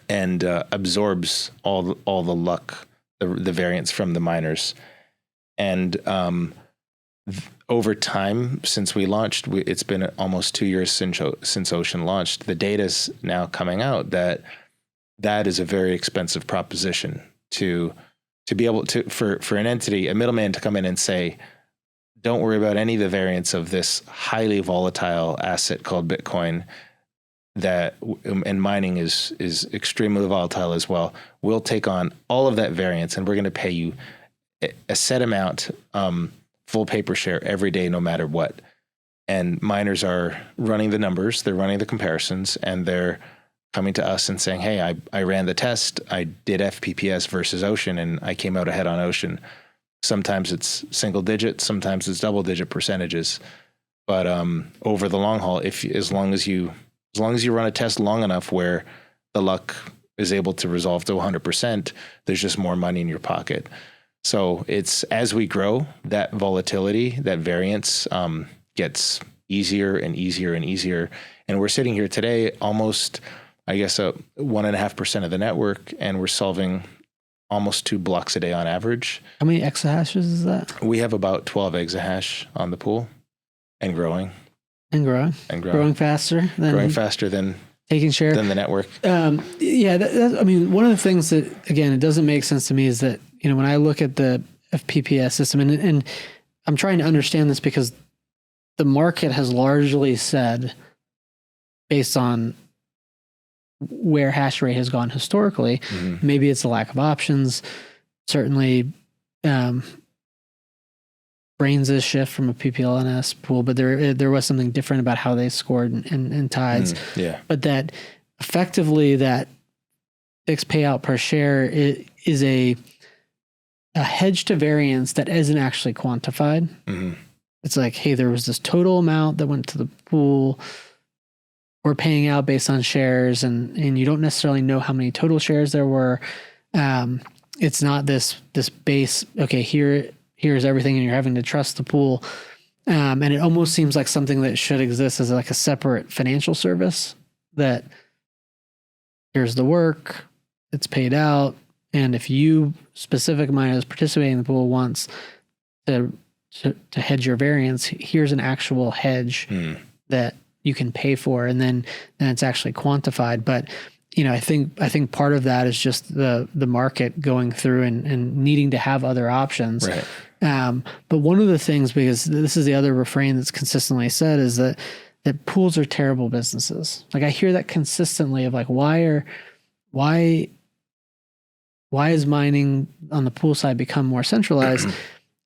and absorbs all the luck, the variance from the miners. And over time, since we launched, it's been almost 2 years since Ocean launched. The data's now coming out that is a very expensive proposition to be able to, for an entity, a middleman to come in and say, don't worry about any of the variance of this highly volatile asset called Bitcoin. And mining is extremely volatile as well. We'll take on all of that variance, and we're going to pay you a set amount, full paper share every day, no matter what. And miners are running the numbers, they're running the comparisons, and they're coming to us and saying, hey, I ran the test, I did FPPS versus Ocean, and I came out ahead on Ocean. Sometimes it's single digit, sometimes it's double digit percentages. But over the long haul, as long as you run a test long enough where the luck is able to resolve to 100%, there's just more money in your pocket. So it's, as we grow, that volatility, that variance gets easier and easier and easier. And we're sitting here today almost, I guess, 1.5% of the network, and we're solving almost 2 blocks a day on average. How many exahashes is that? We have about 12 exahash on the pool, and growing. Growing faster than taking share than the network. I mean, one of the things that, again, it doesn't make sense to me is that, when I look at the FPPS system, and I'm trying to understand this because the market has largely said, based on where hash rate has gone historically, maybe it's a lack of options. Certainly, Brains' shift from a PPLNS pool, but there was something different about how they scored in Tides. But that effectively that fixed payout per share is a hedge to variance that isn't actually quantified. It's like, hey, there was this total amount that went to the pool. We're paying out based on shares, and you don't necessarily know how many total shares there were. It's not this base, okay, here here's everything, and you're having to trust the pool. And it almost seems like something that should exist as like a separate financial service, that here's the work, it's paid out. And if you specific miner that's participating in the pool wants to hedge your variance, here's an actual hedge that you can pay for, and then it's actually quantified. But I think part of that is just the market going through and needing to have other options. Right. But one of the things, because this is the other refrain that's consistently said, is that pools are terrible businesses. Like, I hear that consistently of like, why is mining on the pool side become more centralized?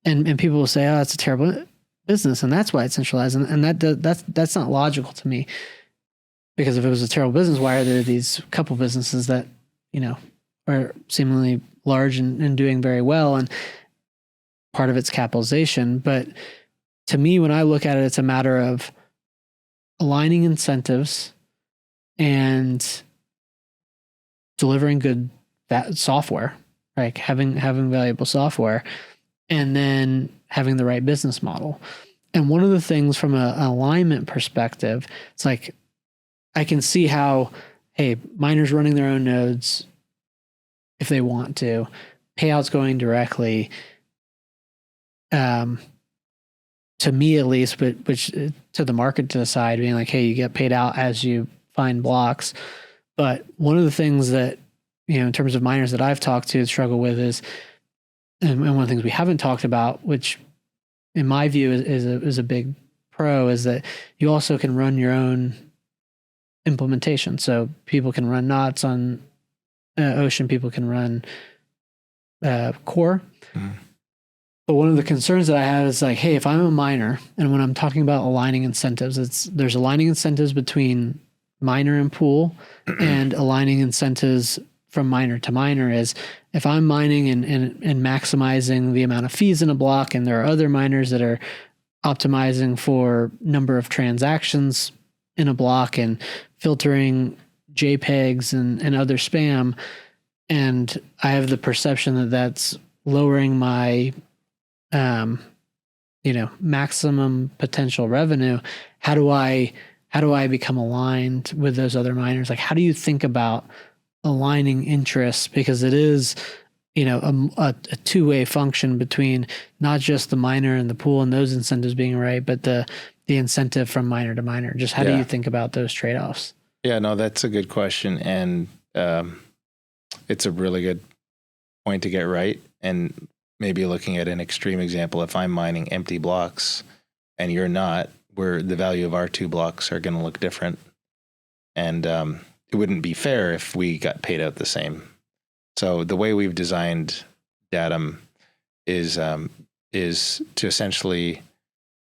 and people will say, oh, it's a terrible business, and that's why it's centralized. And that's not logical to me. Because if it was a terrible business, why are there these couple businesses that, are seemingly large and doing very well? And part of it's capitalization. But to me, when I look at it, it's a matter of aligning incentives and delivering good software, like having valuable software, and then having the right business model. And one of the things from an alignment perspective, it's like, I can see how, hey, miners running their own nodes if they want to, payouts going directly, to me at least, but which to the market to decide, being like, hey, you get paid out as you find blocks. But one of the things that, in terms of miners that I've talked to struggle with is, and one of the things we haven't talked about, which in my view is a big pro, is that you also can run your own implementation. So people can run knots on Ocean, people can run Core. But one of the concerns that I have is like, hey, if I'm a miner, and when I'm talking about aligning incentives, there's aligning incentives between miner and pool, and aligning incentives from miner to miner is, if I'm mining and maximizing the amount of fees in a block, and there are other miners that are optimizing for number of transactions in a block and filtering JPEGs and other spam, and I have the perception that that's lowering my maximum potential revenue, how do I become aligned with those other miners? Like, how do you think about aligning interests? Because it is a two-way function between not just the miner and the pool and those incentives being right, but the incentive from miner to miner. Just how do you think about those trade-offs? Yeah, no, that's a good question. And it's a really good point to get right. And maybe looking at an extreme example, if I'm mining empty blocks and you're not, where the value of our two blocks are going to look different. And it wouldn't be fair if we got paid out the same. So the way we've designed Datum is to essentially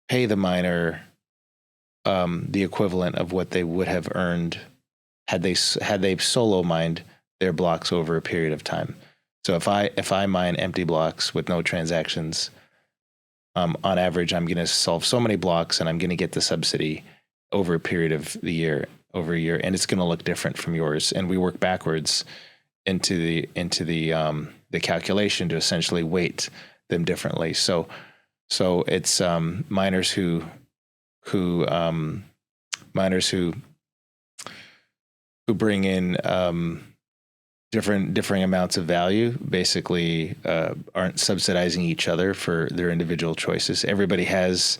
pay the miner the equivalent of what they would have earned had they solo mined their blocks over a period of time. So if I mine empty blocks with no transactions, on average, I'm going to solve so many blocks, and I'm going to get the subsidy over a period of a year, and it's going to look different from yours. And we work backwards into the calculation to essentially weight them differently. So it's miners who bring in differing amounts of value basically aren't subsidizing each other for their individual choices. Everybody has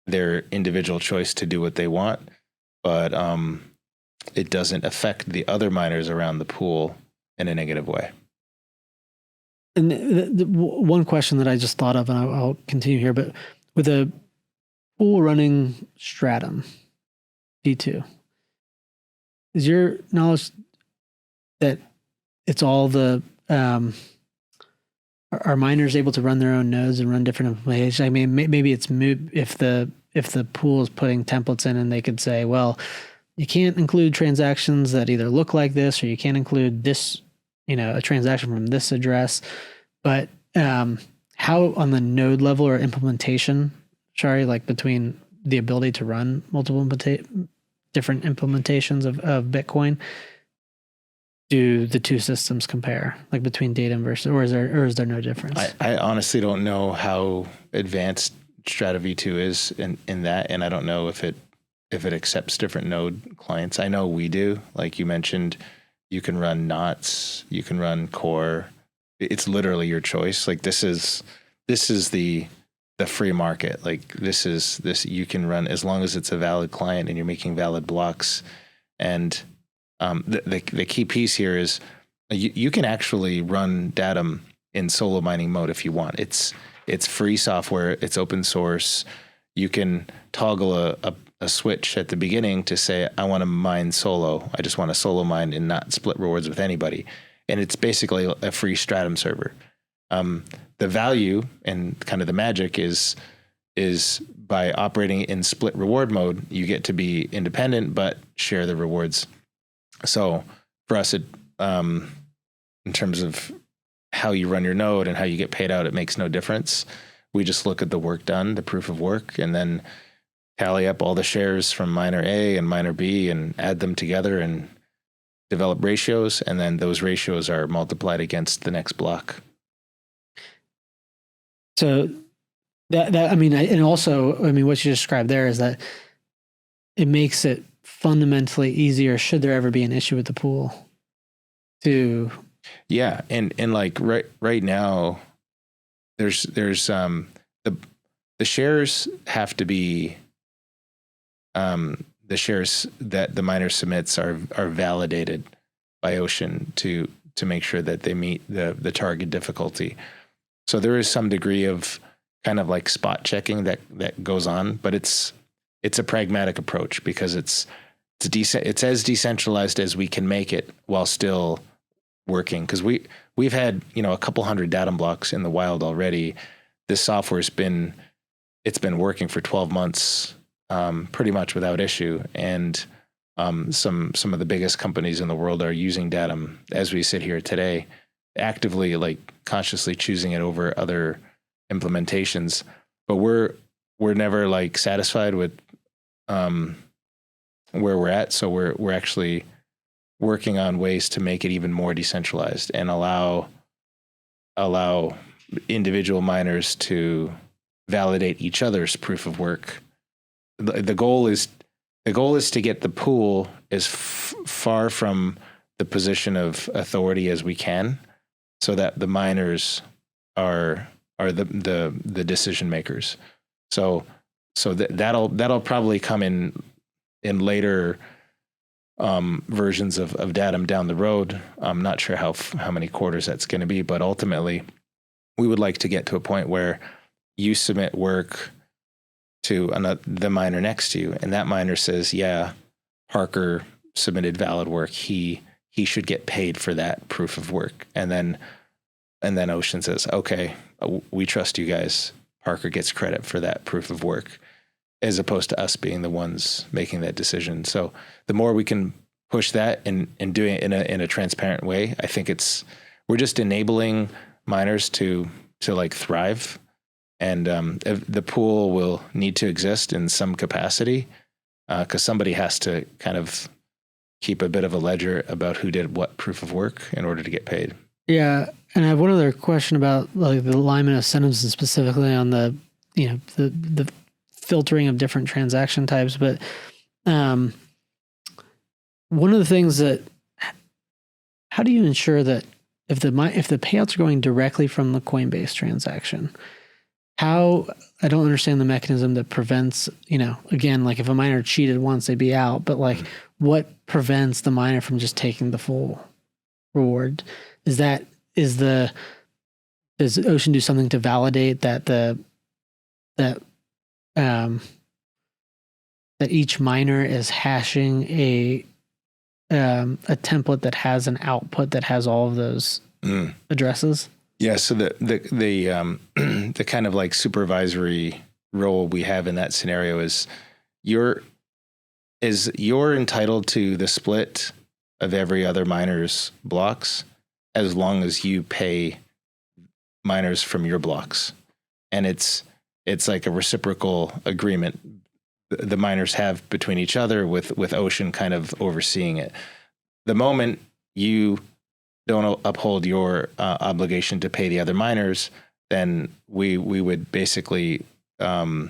their individual choice to do what they want, but it doesn't affect the other miners around the pool in a negative way. And the one question that I just thought of, and I'll continue here, but with a pool running Stratum V2, is your knowledge that it's all the are miners able to run their own nodes and run different implementations? I mean, maybe it's moot if the pool is putting templates in, and they could say, well, you can't include transactions that either look like this, or you can't include this, a transaction from this address. But how on the node level or implementation, like between the ability to run multiple different implementations of Bitcoin, do the two systems compare, like between Datum versus, or is there no difference? I honestly don't know how advanced Strata V2 is in that, and I don't know if it accepts different node clients. I know we do. Like you mentioned, you can run knots, you can run core. It's literally your choice. Like this is the free market. Like this you can run as long as it's a valid client and you're making valid blocks. And the key piece here is you can actually run Datum in solo mining mode if you want. It's free software. It's open source. You can toggle a switch at the beginning to say, I want to mine solo. I just want to solo mine and not split rewards with anybody. And it's basically a free Stratum server. The value and kind of the magic is by operating in split reward mode, you get to be independent, but share the rewards. So for us, in terms of how you run your node and how you get paid out, it makes no difference. We just look at the work done, the proof of work, and then tally up all the shares from miner A and miner B and add them together and develop ratios. And then those ratios are multiplied against the next block. So and also, what you described there is that it makes it fundamentally easier, should there ever be an issue with the pool, to... Yeah. And like right now, there's the shares have to be, the shares that the miner submits are validated by Ocean to make sure that they meet the target difficulty. So there is some degree of kind of like spot checking that goes on, but it's a pragmatic approach because it's as decentralized as we can make it while still working. Because we've had a couple hundred Datum blocks in the wild already. This software's been working for 12 months, pretty much without issue, and some of the biggest companies in the world are using Datum as we sit here today, actively, like consciously choosing it over other implementations. But we're never like satisfied with where we're at, so we're actually working on ways to make it even more decentralized and allow individual miners to validate each other's proof of work. The goal is to get the pool as far from the position of authority as we can, so that the miners are the decision makers. So that'll probably come in later versions of Datum down the road. I'm not sure how many quarters that's going to be, but ultimately we would like to get to a point where you submit work to the miner next to you, and that miner says, yeah, Parker submitted valid work. He should get paid for that proof of work. And then Ocean says, okay, we trust you guys. Parker gets credit for that proof of work, as opposed to us being the ones making that decision. So the more we can push that and doing it in a transparent way, I think we're just enabling miners to like thrive. And the pool will need to exist in some capacity, because somebody has to kind of keep a bit of a ledger about who did what proof of work in order to get paid. Yeah. And I have one other question about like the alignment of incentives, and specifically on the filtering of different transaction types. But one of the things that, how do you ensure that if the payouts are going directly from the Coinbase transaction, I don't understand the mechanism that prevents, again, like if a miner cheated once, they'd be out, but like what prevents the miner from just taking the full reward? Does Ocean do something to validate that that each miner is hashing a template that has an output that has all of those addresses? Yeah. So the kind of like supervisory role we have in that scenario is you're entitled to the split of every other miner's blocks, as long as you pay miners from your blocks. And it's like a reciprocal agreement the miners have between each other, with Ocean kind of overseeing it. The moment you don't uphold your obligation to pay the other miners, then we would basically in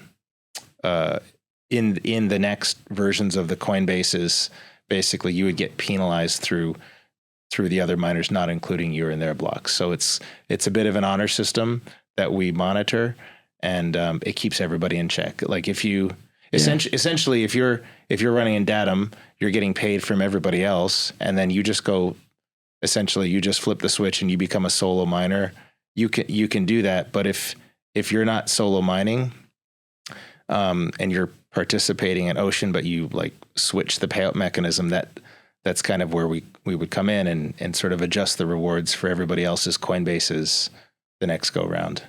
the next versions of the Coinbases, basically you would get penalized through the other miners not including you in their blocks. So it's a bit of an honor system that we monitor, and it keeps everybody in check. Like if you essentially if you're running in Datum, you're getting paid from everybody else, and then you just go essentially you just flip the switch and you become a solo miner. You can do that, but if you're not solo mining, and you're participating in Ocean, but you like switch the payout mechanism, that's kind of where we would come in and sort of adjust the rewards for everybody else's Coinbases the next go round.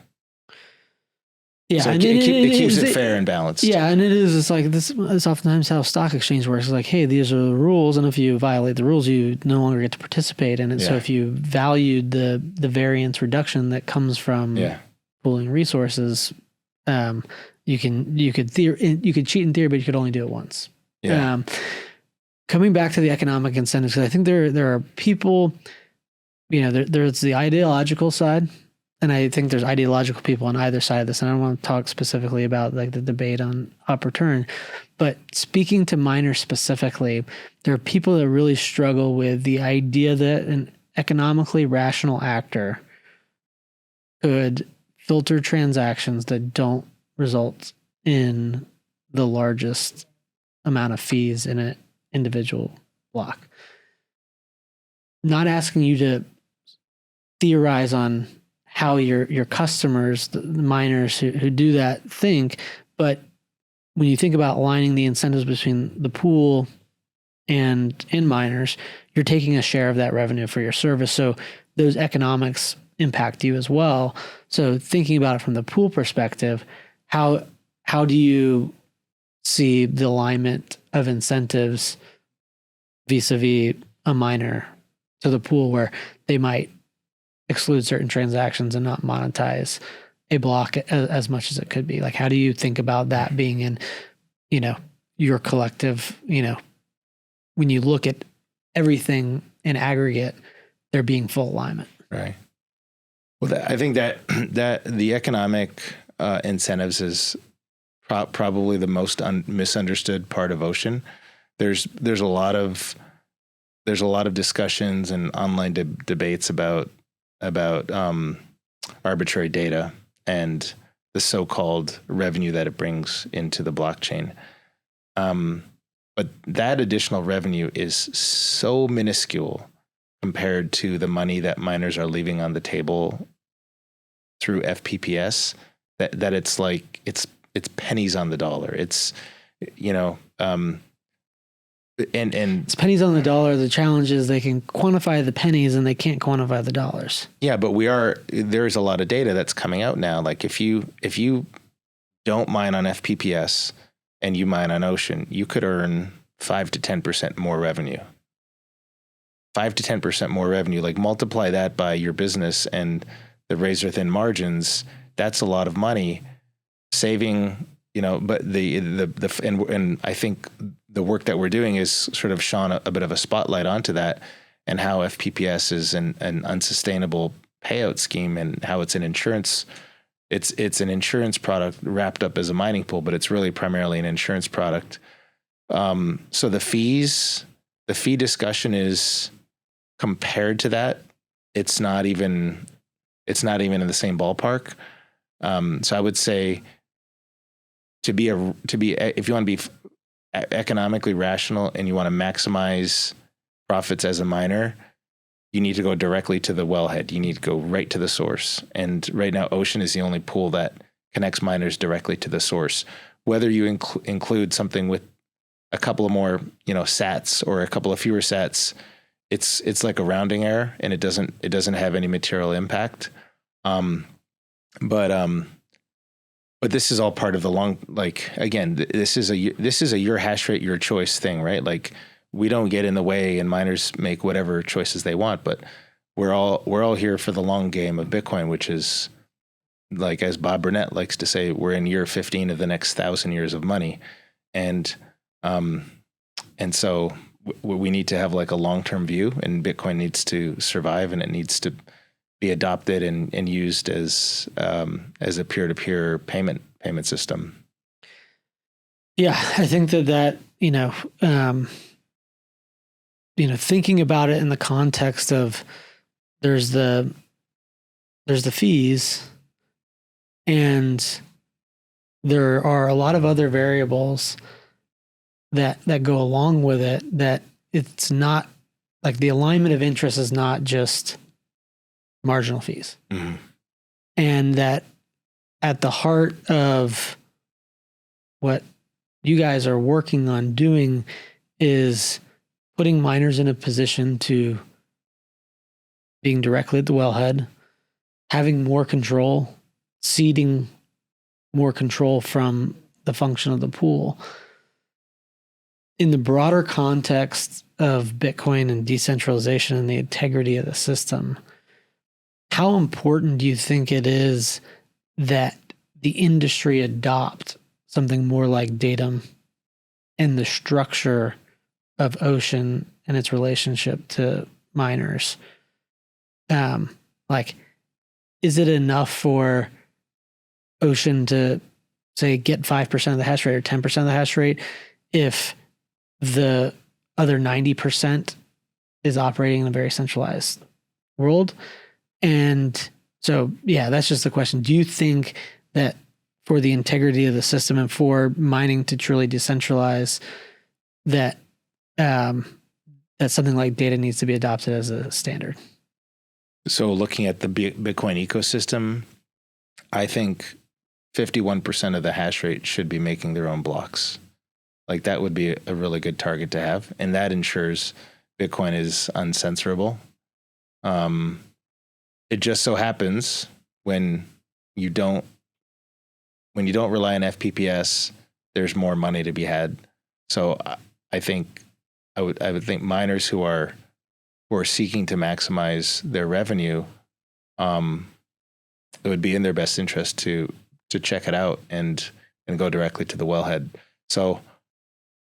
Yeah, so and it keeps it fair and balanced. Yeah, and it's like this is oftentimes how stock exchange works. It's like, hey, these are the rules, and if you violate the rules, you no longer get to participate in it. Yeah. So if you valued the variance reduction that comes from pooling resources, you could cheat in theory, but you could only do it once. Yeah. Coming back to the economic incentives, because I think there are people, there's the ideological side, and I think there's ideological people on either side of this. And I don't want to talk specifically about like the debate on up or turn, but speaking to miners specifically, there are people that really struggle with the idea that an economically rational actor could filter transactions that don't result in the largest amount of fees in an individual block. Not asking you to theorize on how your customers, the miners who do that think, but when you think about aligning the incentives between the pool and miners, you're taking a share of that revenue for your service. So those economics impact you as well. So thinking about it from the pool perspective, how do you see the alignment of incentives vis-a-vis a miner to the pool where they might exclude certain transactions and not monetize a block as much as it could be? Like, how do you think about that being in, your collective, when you look at everything in aggregate, there being full alignment? Right. Well, I think that the economic incentives is probably the most misunderstood part of Ocean. There's a lot of discussions and online debates about arbitrary data and the so-called revenue that it brings into the blockchain. But that additional revenue is so minuscule compared to the money that miners are leaving on the table through FPPS that it's like it's pennies on the dollar. It's and it's pennies on the dollar. The challenge is they can quantify the pennies and they can't quantify the dollars. Yeah, but there's a lot of data that's coming out now. Like if you don't mine on FPPS and you mine on Ocean, you could earn 5 to 10% more revenue. 5 to 10% more revenue. Like multiply that by your business and the razor thin margins. That's a lot of money saving. But and I think the work that we're doing is sort of shone a bit of a spotlight onto that, and how FPPS is an unsustainable payout scheme, and how it's an insurance. It's an insurance product wrapped up as a mining pool, but it's really primarily an insurance product. So the fee discussion is, compared to that, it's not even in the same ballpark. So I would say, if you want to be economically rational and you want to maximize profits as a miner, you need to go directly to the wellhead. You need to go right to the source. And right now, Ocean is the only pool that connects miners directly to the source. Whether you include something with a couple of more, sats or a couple of fewer sats, it's like a rounding error, and it doesn't have any material impact. But this is all part of the long, like, again, this is a your hash rate, your choice thing, right? Like, we don't get in the way, and miners make whatever choices they want, but we're all here for the long game of Bitcoin, which is, like, as Bob Burnett likes to say, we're in year 15 of the next 1,000 years of money. And so we need to have like a long-term view, and Bitcoin needs to survive, and it needs to be adopted and used as a peer-to-peer payment system. Yeah, I think that thinking about it in the context of there's the fees, and there are a lot of other variables that go along with it, that it's not like the alignment of interest is not just marginal fees. Mm-hmm. And that at the heart of what you guys are working on doing is putting miners in a position to being directly at the wellhead, having more control, ceding more control from the function of the pool. In the broader context of Bitcoin and decentralization and the integrity of the system, how important do you think it is that the industry adopt something more like Datum and the structure of Ocean and its relationship to miners? Like, is it enough for Ocean to say get 5% of the hash rate or 10% of the hash rate if the other 90% is operating in a very centralized world? And so, yeah, that's just the question. Do you think that for the integrity of the system and for mining to truly decentralize, that that something like data needs to be adopted as a standard? So looking at the Bitcoin ecosystem, I think 51% of the hash rate should be making their own blocks. Like, that would be a really good target to have. And that ensures Bitcoin is uncensorable. It just so happens when you don't rely on FPPS, there's more money to be had. So I think I would think miners who are seeking to maximize their revenue, it would be in their best interest to check it out and go directly to the wellhead. So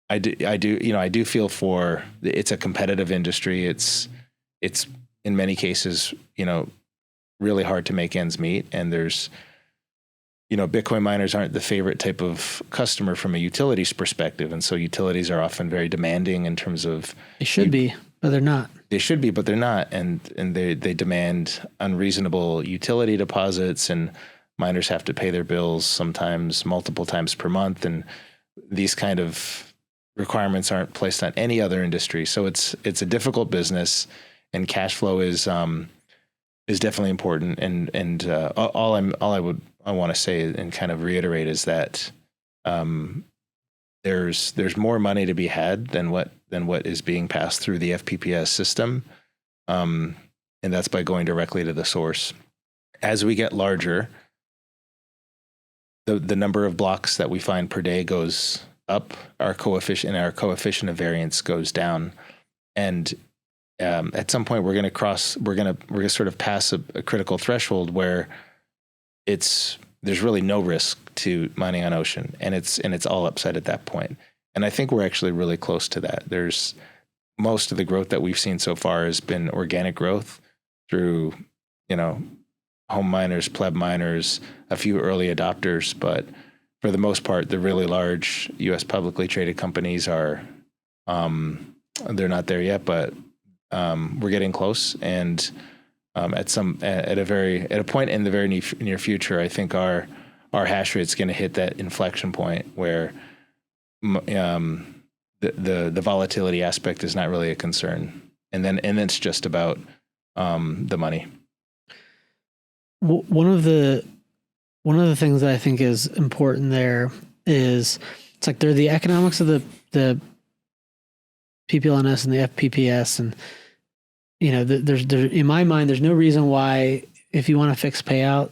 I do feel for, it's a competitive industry. It's in many cases, really hard to make ends meet. And there's, Bitcoin miners aren't the favorite type of customer from a utilities perspective. And so utilities are often very demanding in terms of. They should be, but they're not. They should be, but they're not. And they demand unreasonable utility deposits, and miners have to pay their bills sometimes multiple times per month. And these kind of requirements aren't placed on any other industry. So it's a difficult business, and cash flow is definitely important. And all I want to say and kind of reiterate is that there's more money to be had than what is being passed through the FPPS system, and that's by going directly to the source. As we get larger, the number of blocks that we find per day goes up. Our coefficient of variance goes down, and at some point we're going to sort of pass a critical threshold where there's really no risk to mining on Ocean, and it's all upside at that point. And I think we're actually really close to that. There's most of the growth that we've seen so far has been organic growth through, home miners, pleb miners, a few early adopters, but for the most part, the really large U.S. publicly traded companies are, they're not there yet, but we're getting close. And at a point in the very near future, I think our hash rate's going to hit that inflection point where the volatility aspect is not really a concern, and then it's just about the money. One of the things that I think is important there is it's like they're the economics of the PPLNS and the FPPS, and there's in my mind there's no reason why, if you want a fixed payout,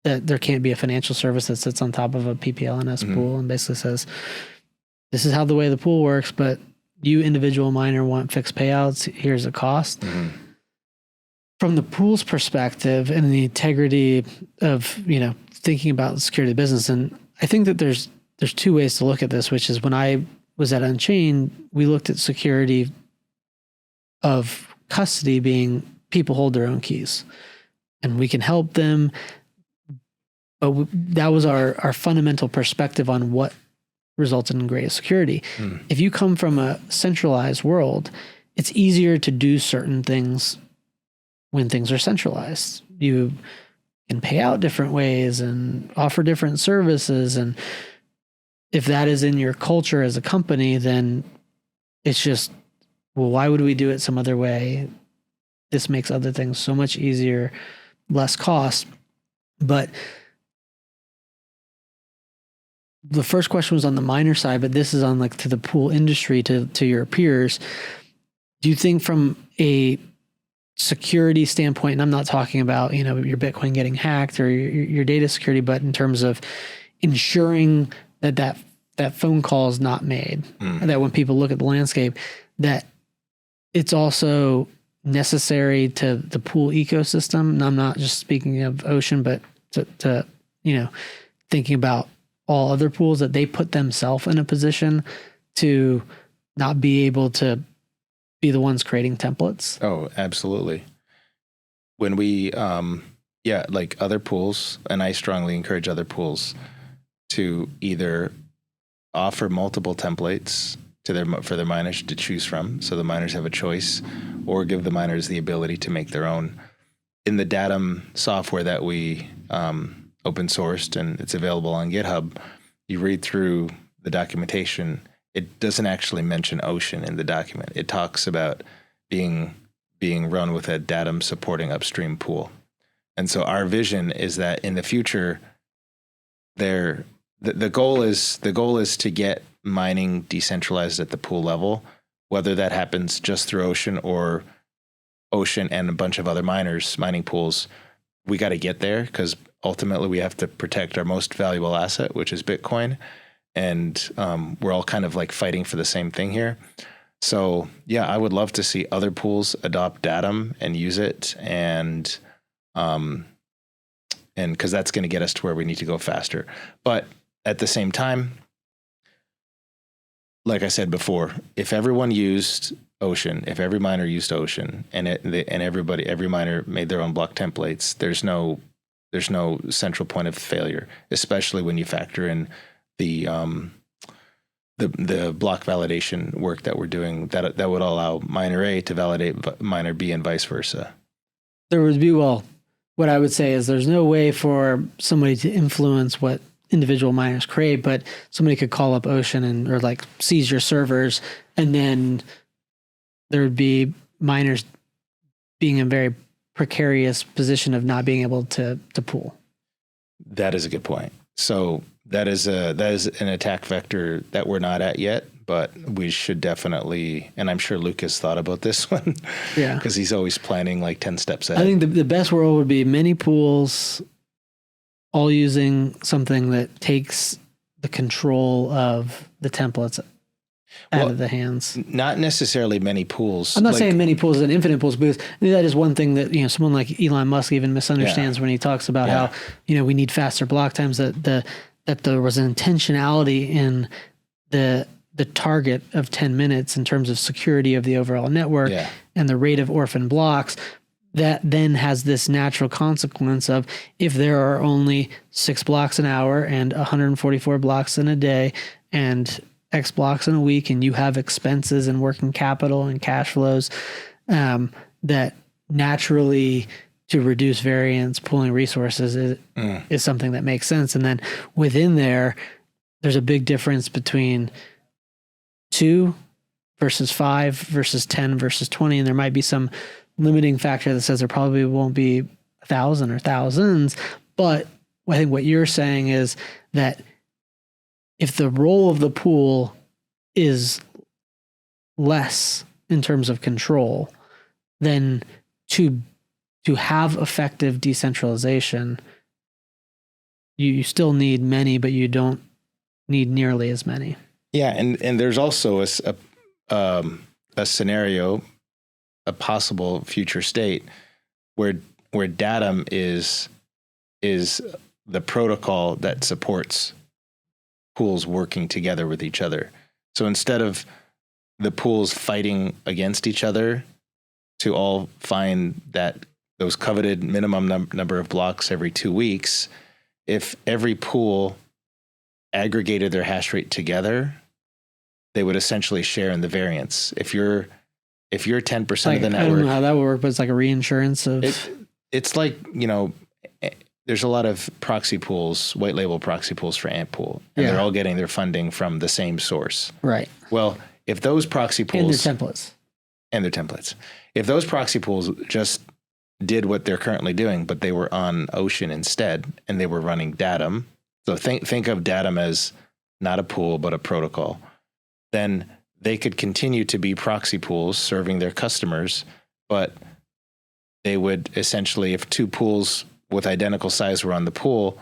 that there can't be a financial service that sits on top of a PPLNS pool and basically says, this is how the way the pool works, but you individual miner want fixed payouts, here's the cost. Mm-hmm. From the pool's perspective and the integrity of, thinking about the security of the business, and I think that there's two ways to look at this, which is when I was at Unchained, we looked at security of custody being people hold their own keys, and we can help them. But that was our fundamental perspective on what resulted in greatest security. If you come from a centralized world, it's easier to do certain things when things are centralized. You can pay out different ways and offer different services. And if that is in your culture as a company, then it's just, well, why would we do it some other way? This makes other things so much easier, less cost. But the first question was on the miner side, but this is on like to the pool industry, to your peers. Do you think from a security standpoint, and I'm not talking about, your Bitcoin getting hacked or your data security, but in terms of ensuring that phone call is not made, that when people look at the landscape, that it's also necessary to the pool ecosystem? And I'm not just speaking of Ocean, but to thinking about all other pools, that they put themselves in a position to not be able to be the ones creating templates. Oh, absolutely. When we, like other pools, and I strongly encourage other pools to either offer multiple templates for their miners to choose from, so the miners have a choice, or give the miners the ability to make their own. In the Datum software that we open sourced and it's available on GitHub, you read through the documentation. It doesn't actually mention Ocean in the document. It talks about being run with a Datum supporting upstream pool. And so our vision is that in the future, the goal is to get mining decentralized at the pool level, whether that happens just through Ocean or Ocean and a bunch of other mining pools. We got to get there, because ultimately we have to protect our most valuable asset, which is Bitcoin. And we're all kind of like fighting for the same thing here. So yeah, I would love to see other pools adopt Datum and use it, and because that's going to get us to where we need to go faster. But at the same time, like I said before, if everyone used Ocean, if every miner used Ocean, and every miner made their own block templates, there's no central point of failure, especially when you factor in the block validation work that we're doing that would allow miner A to validate miner B and vice versa. There would be, what I would say is there's no way for somebody to influence what individual miners create, but somebody could call up Ocean or like seize your servers, and then there would be miners being in a very precarious position of not being able to pool. That is a good point. So that is an attack vector that we're not at yet, but we should definitely, and I'm sure Luke has thought about this one. Yeah. Because he's always planning like 10 steps ahead. I think the best world would be many pools all using something that takes the control of the templates out of the hands. Not necessarily many pools. I'm not saying many pools and infinite pools, because that is one thing that, someone like Elon Musk even misunderstands when he talks about how, we need faster block times, that there was an intentionality in the target of 10 minutes in terms of security of the overall network and the rate of orphan blocks. That then has this natural consequence of, if there are only 6 blocks an hour and 144 blocks in a day and X blocks in a week, and you have expenses and working capital and cash flows, that naturally, to reduce variance, pooling resources is something that makes sense. And then within there's a big difference between 2 versus 5 versus 10 versus 20. And there might be some limiting factor that says there probably won't be 1,000 or thousands. But I think what you're saying is that if the role of the pool is less in terms of control, then to have effective decentralization, you still need many, but you don't need nearly as many. Yeah, and there's also a scenario, a possible future state where Datum is the protocol that supports pools working together with each other. So instead of the pools fighting against each other to all find those coveted minimum number of blocks every 2 weeks, if every pool aggregated their hash rate together, they would essentially share in the variance. If you're 10% of the network, I don't know how that would work, but it's like a reinsurance of. It's like, there's a lot of proxy pools, white label proxy pools for AntPool, and they're all getting their funding from the same source. Right. Well, if those proxy pools and their templates, if those proxy pools just did what they're currently doing, but they were on Ocean instead, and they were running Datum. So think of Datum as not a pool, but a protocol. Then they could continue to be proxy pools serving their customers, but they would essentially, if two pools with identical size were on the pool,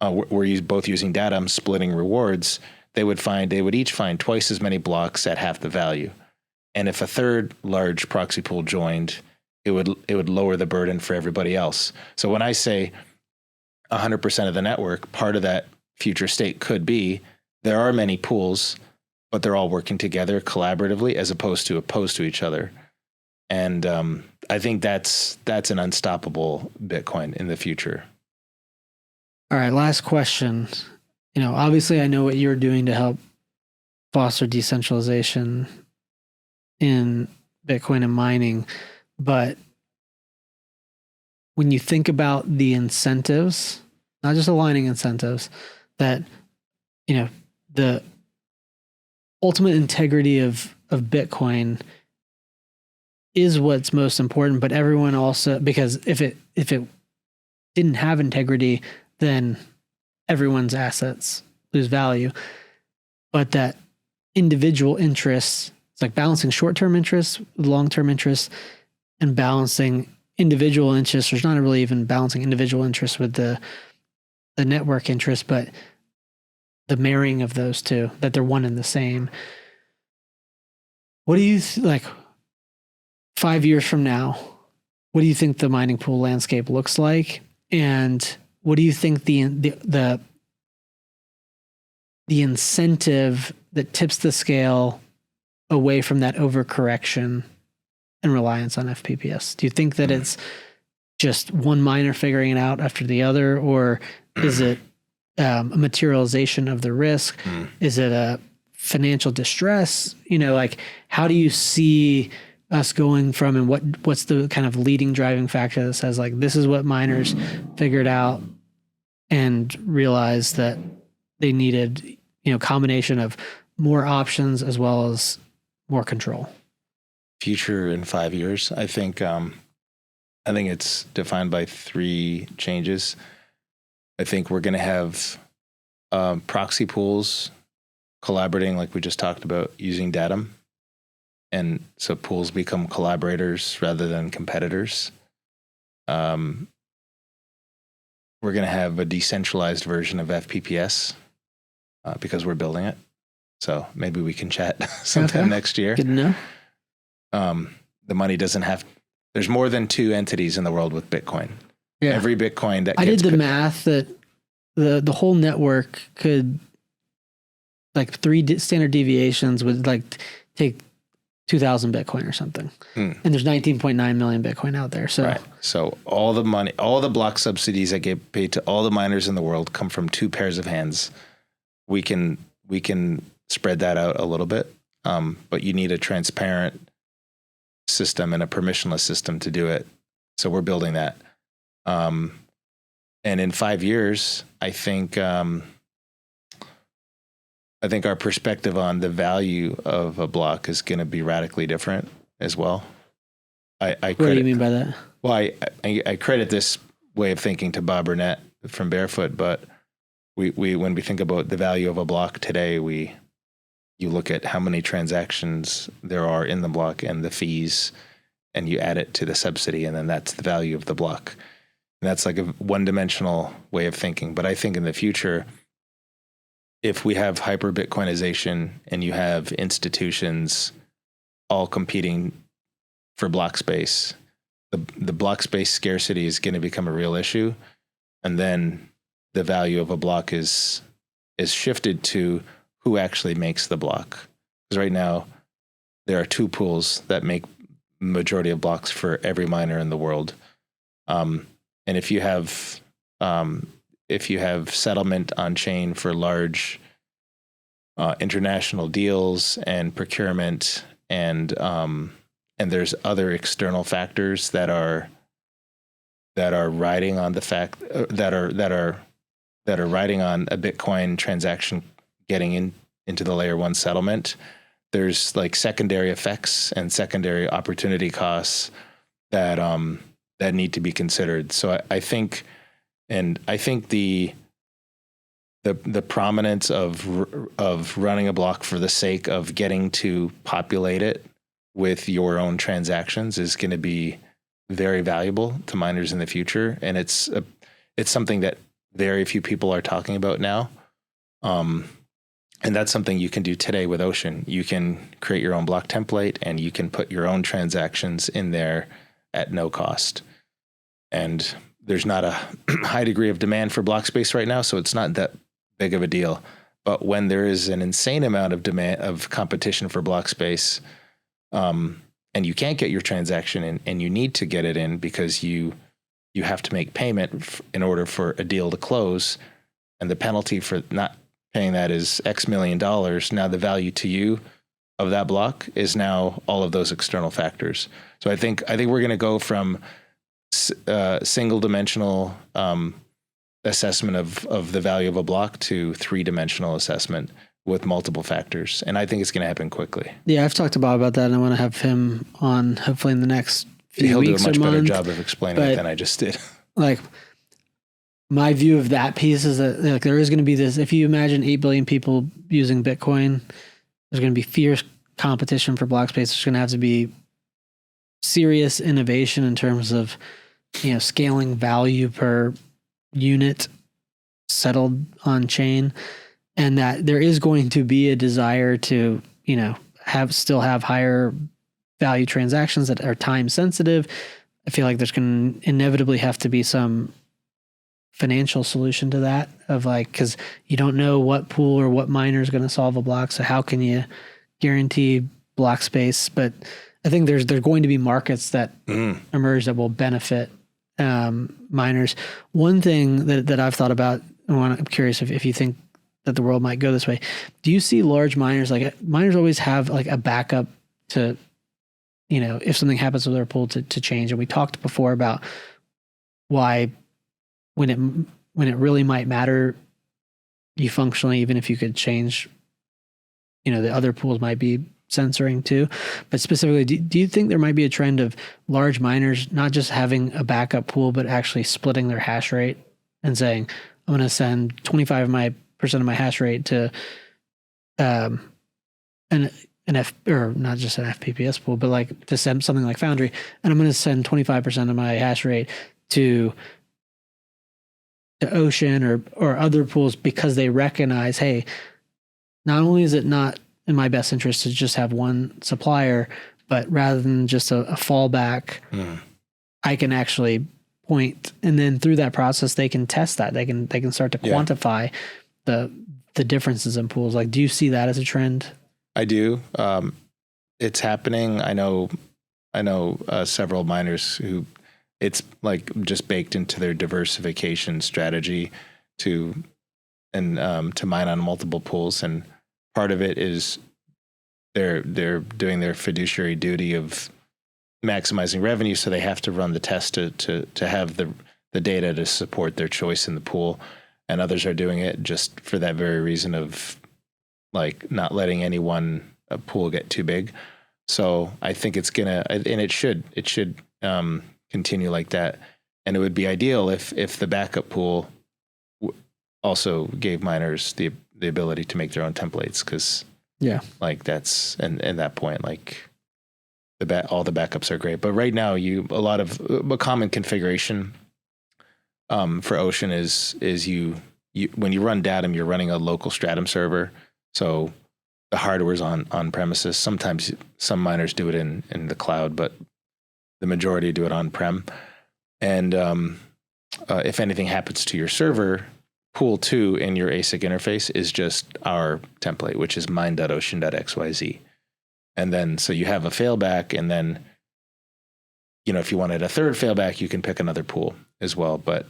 were both using Datum, splitting rewards, they would each find twice as many blocks at half the value. And if a third large proxy pool joined, it would lower the burden for everybody else. So when I say 100% of the network, part of that future state could be there are many pools, but they're all working together collaboratively as opposed to each other. And I think that's an unstoppable Bitcoin in the future. All right, last question. Obviously I know what you're doing to help foster decentralization in Bitcoin and mining, but when you think about the incentives, not just aligning incentives, that, the ultimate integrity of Bitcoin is what's most important, but everyone also, because if it didn't have integrity, then everyone's assets lose value. But that individual interests, it's like balancing short-term interests with long-term interests and balancing individual interests. There's not really even balancing individual interests with the network interest, but the marrying of those two, that they're one and the same. What do you like 5 years from now? What do you think the mining pool landscape looks like? And what do you think the incentive that tips the scale away from that overcorrection and reliance on FPPS? Do you think that it's just one miner figuring it out after the other, or is it a materialization of the risk? Is it a financial distress? How do you see us going from, and what's the kind of leading driving factor that says like, this is what miners figured out and realized that they needed, combination of more options as well as more control? Future in 5 years, I think it's defined by 3 changes. I think we're going to have proxy pools collaborating, like we just talked about, using Datum. And so pools become collaborators rather than competitors. We're going to have a decentralized version of FPPS because we're building it. So maybe we can chat sometime next year. Good to know. The money doesn't have, there's more than 2 entities in the world with Bitcoin. Yeah. Every Bitcoin that I did the math that the whole network could, like 3 standard deviations would like take 2,000 Bitcoin or something. And there's 19.9 million Bitcoin out there. So, right. So all the money, all the block subsidies that get paid to all the miners in the world come from 2 pairs of hands. We can spread that out a little bit, but you need a transparent system and a permissionless system to do it. So we're building that. And in 5 years, I think our perspective on the value of a block is going to be radically different as well. What do you mean by that? Well, I credit this way of thinking to Bob Burnett from Barefoot, but we when we think about the value of a block today, you look at how many transactions there are in the block and the fees, and you add it to the subsidy, and then that's the value of the block. And that's like a one-dimensional way of thinking. But I think in the future, if we have hyperbitcoinization and you have institutions all competing for block space, the block space scarcity is going to become a real issue. And then the value of a block is shifted to who actually makes the block. Because right now there are two pools that make majority of blocks for every miner in the world. And if you have settlement on chain for large international deals and procurement, and there's other external factors that are riding on the fact that are riding on a Bitcoin transaction getting into the layer one settlement. There's like secondary effects and secondary opportunity costs that need to be considered. So I think the prominence of running a block for the sake of getting to populate it with your own transactions is going to be very valuable to miners in the future, and it's something that very few people are talking about now. And that's something you can do today with Ocean. You can create your own block template, and you can put your own transactions in there at no cost. And there's not a high degree of demand for block space right now, so it's not that big of a deal. But when there is an insane amount of demand of competition for block space, and you can't get your transaction in, and you need to get it in because you have to make payment in order for a deal to close, and the penalty for not paying that is X million dollars. Now the value to you of that block is now all of those external factors. So I think we're going to go from single dimensional assessment of the value of a block to 3-dimensional assessment with multiple factors. And I think it's going to happen quickly. Yeah, I've talked to Bob about that, and I want to have him on hopefully in the next few weeks. He'll do a much better job of explaining it than I just did. Like, my view of that piece is that like there is going to be this, if you imagine 8 billion people using Bitcoin, there's going to be fierce competition for block space. There's going to have to be serious innovation in terms of, scaling value per unit settled on chain, and that there is going to be a desire to, still have higher value transactions that are time sensitive. I feel like there's going to inevitably have to be some financial solution to that, of like, because you don't know what pool or what miner is going to solve a block. So how can you guarantee block space? But I think there's going to be markets that emerge that will benefit miners. One thing that I've thought about, and I'm curious if you think that the world might go this way. Do you see large miners, like miners always have like a backup to, if something happens with their pool to change? And we talked before about why when it really might matter, you functionally, even if you could change, the other pools might be censoring too. But specifically, do you think there might be a trend of large miners not just having a backup pool, but actually splitting their hash rate and saying, I'm going to send 25% of my hash rate to an or not just an FPPS pool, but like to send something like Foundry, and I'm going to send 25% of my hash rate to Ocean or other pools, because they recognize, hey, not only is it not in my best interest to just have one supplier, but rather than just a fallback, I can actually point, and then through that process, they can test that. They can start to quantify the differences in pools. Like, do you see that as a trend? I do. It's happening. I know several miners who it's like just baked into their diversification strategy to mine on multiple pools. And part of it is they're doing their fiduciary duty of maximizing revenue. So they have to run the test to have the data to support their choice in the pool. And others are doing it just for that very reason of like not letting any one pool get too big. So I think it's gonna, and it should continue like that. And it would be ideal if the backup pool also gave miners the ability to make their own templates, because like that's and that point, like all the backups are great. But right now, a common configuration for Ocean is you when you run Datum, you're running a local Stratum server. So the hardware's on premises. Sometimes some miners do it in the cloud, but the majority do it on prem. And if anything happens to your server, pool 2 in your ASIC interface is just our template, which is mine.ocean.xyz. And then, so you have a failback, and then, if you wanted a third failback, you can pick another pool as well. But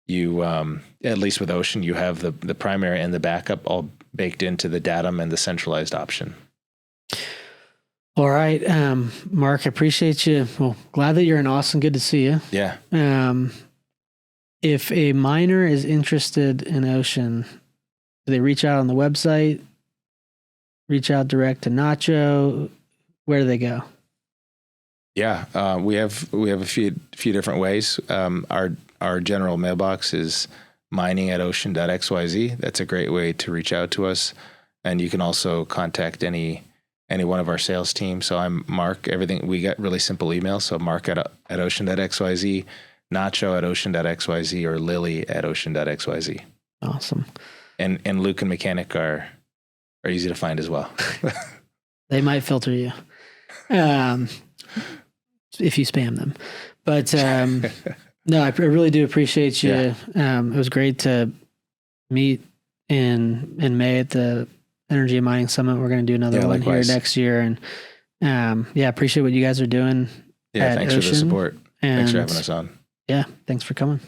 you, at least with Ocean, you have the primary and the backup all baked into the Datum and the centralized option. All right. Mark, I appreciate you. Well, glad that you're in Austin. Good to see you. Yeah. If a miner is interested in Ocean, do they reach out on the website? Reach out direct to Nacho? Where do they go? Yeah, we have a few different ways. Our general mailbox is mining@ocean.xyz. That's a great way to reach out to us, and you can also contact any one of our sales team. So I'm Mark. We got really simple email. So Mark at ocean.xyz, Nacho at ocean.xyz, or Lily@ocean.xyz. Awesome. And Luke and Mechanic are easy to find as well. They might filter you if you spam them. But no, I really do appreciate you. Yeah. It was great to meet in May at the Energy and Mining Summit. We're going to do another one here next year. And appreciate what you guys are doing. Yeah, thanks Ocean. For the support. Thanks for having us on. Yeah, thanks for coming.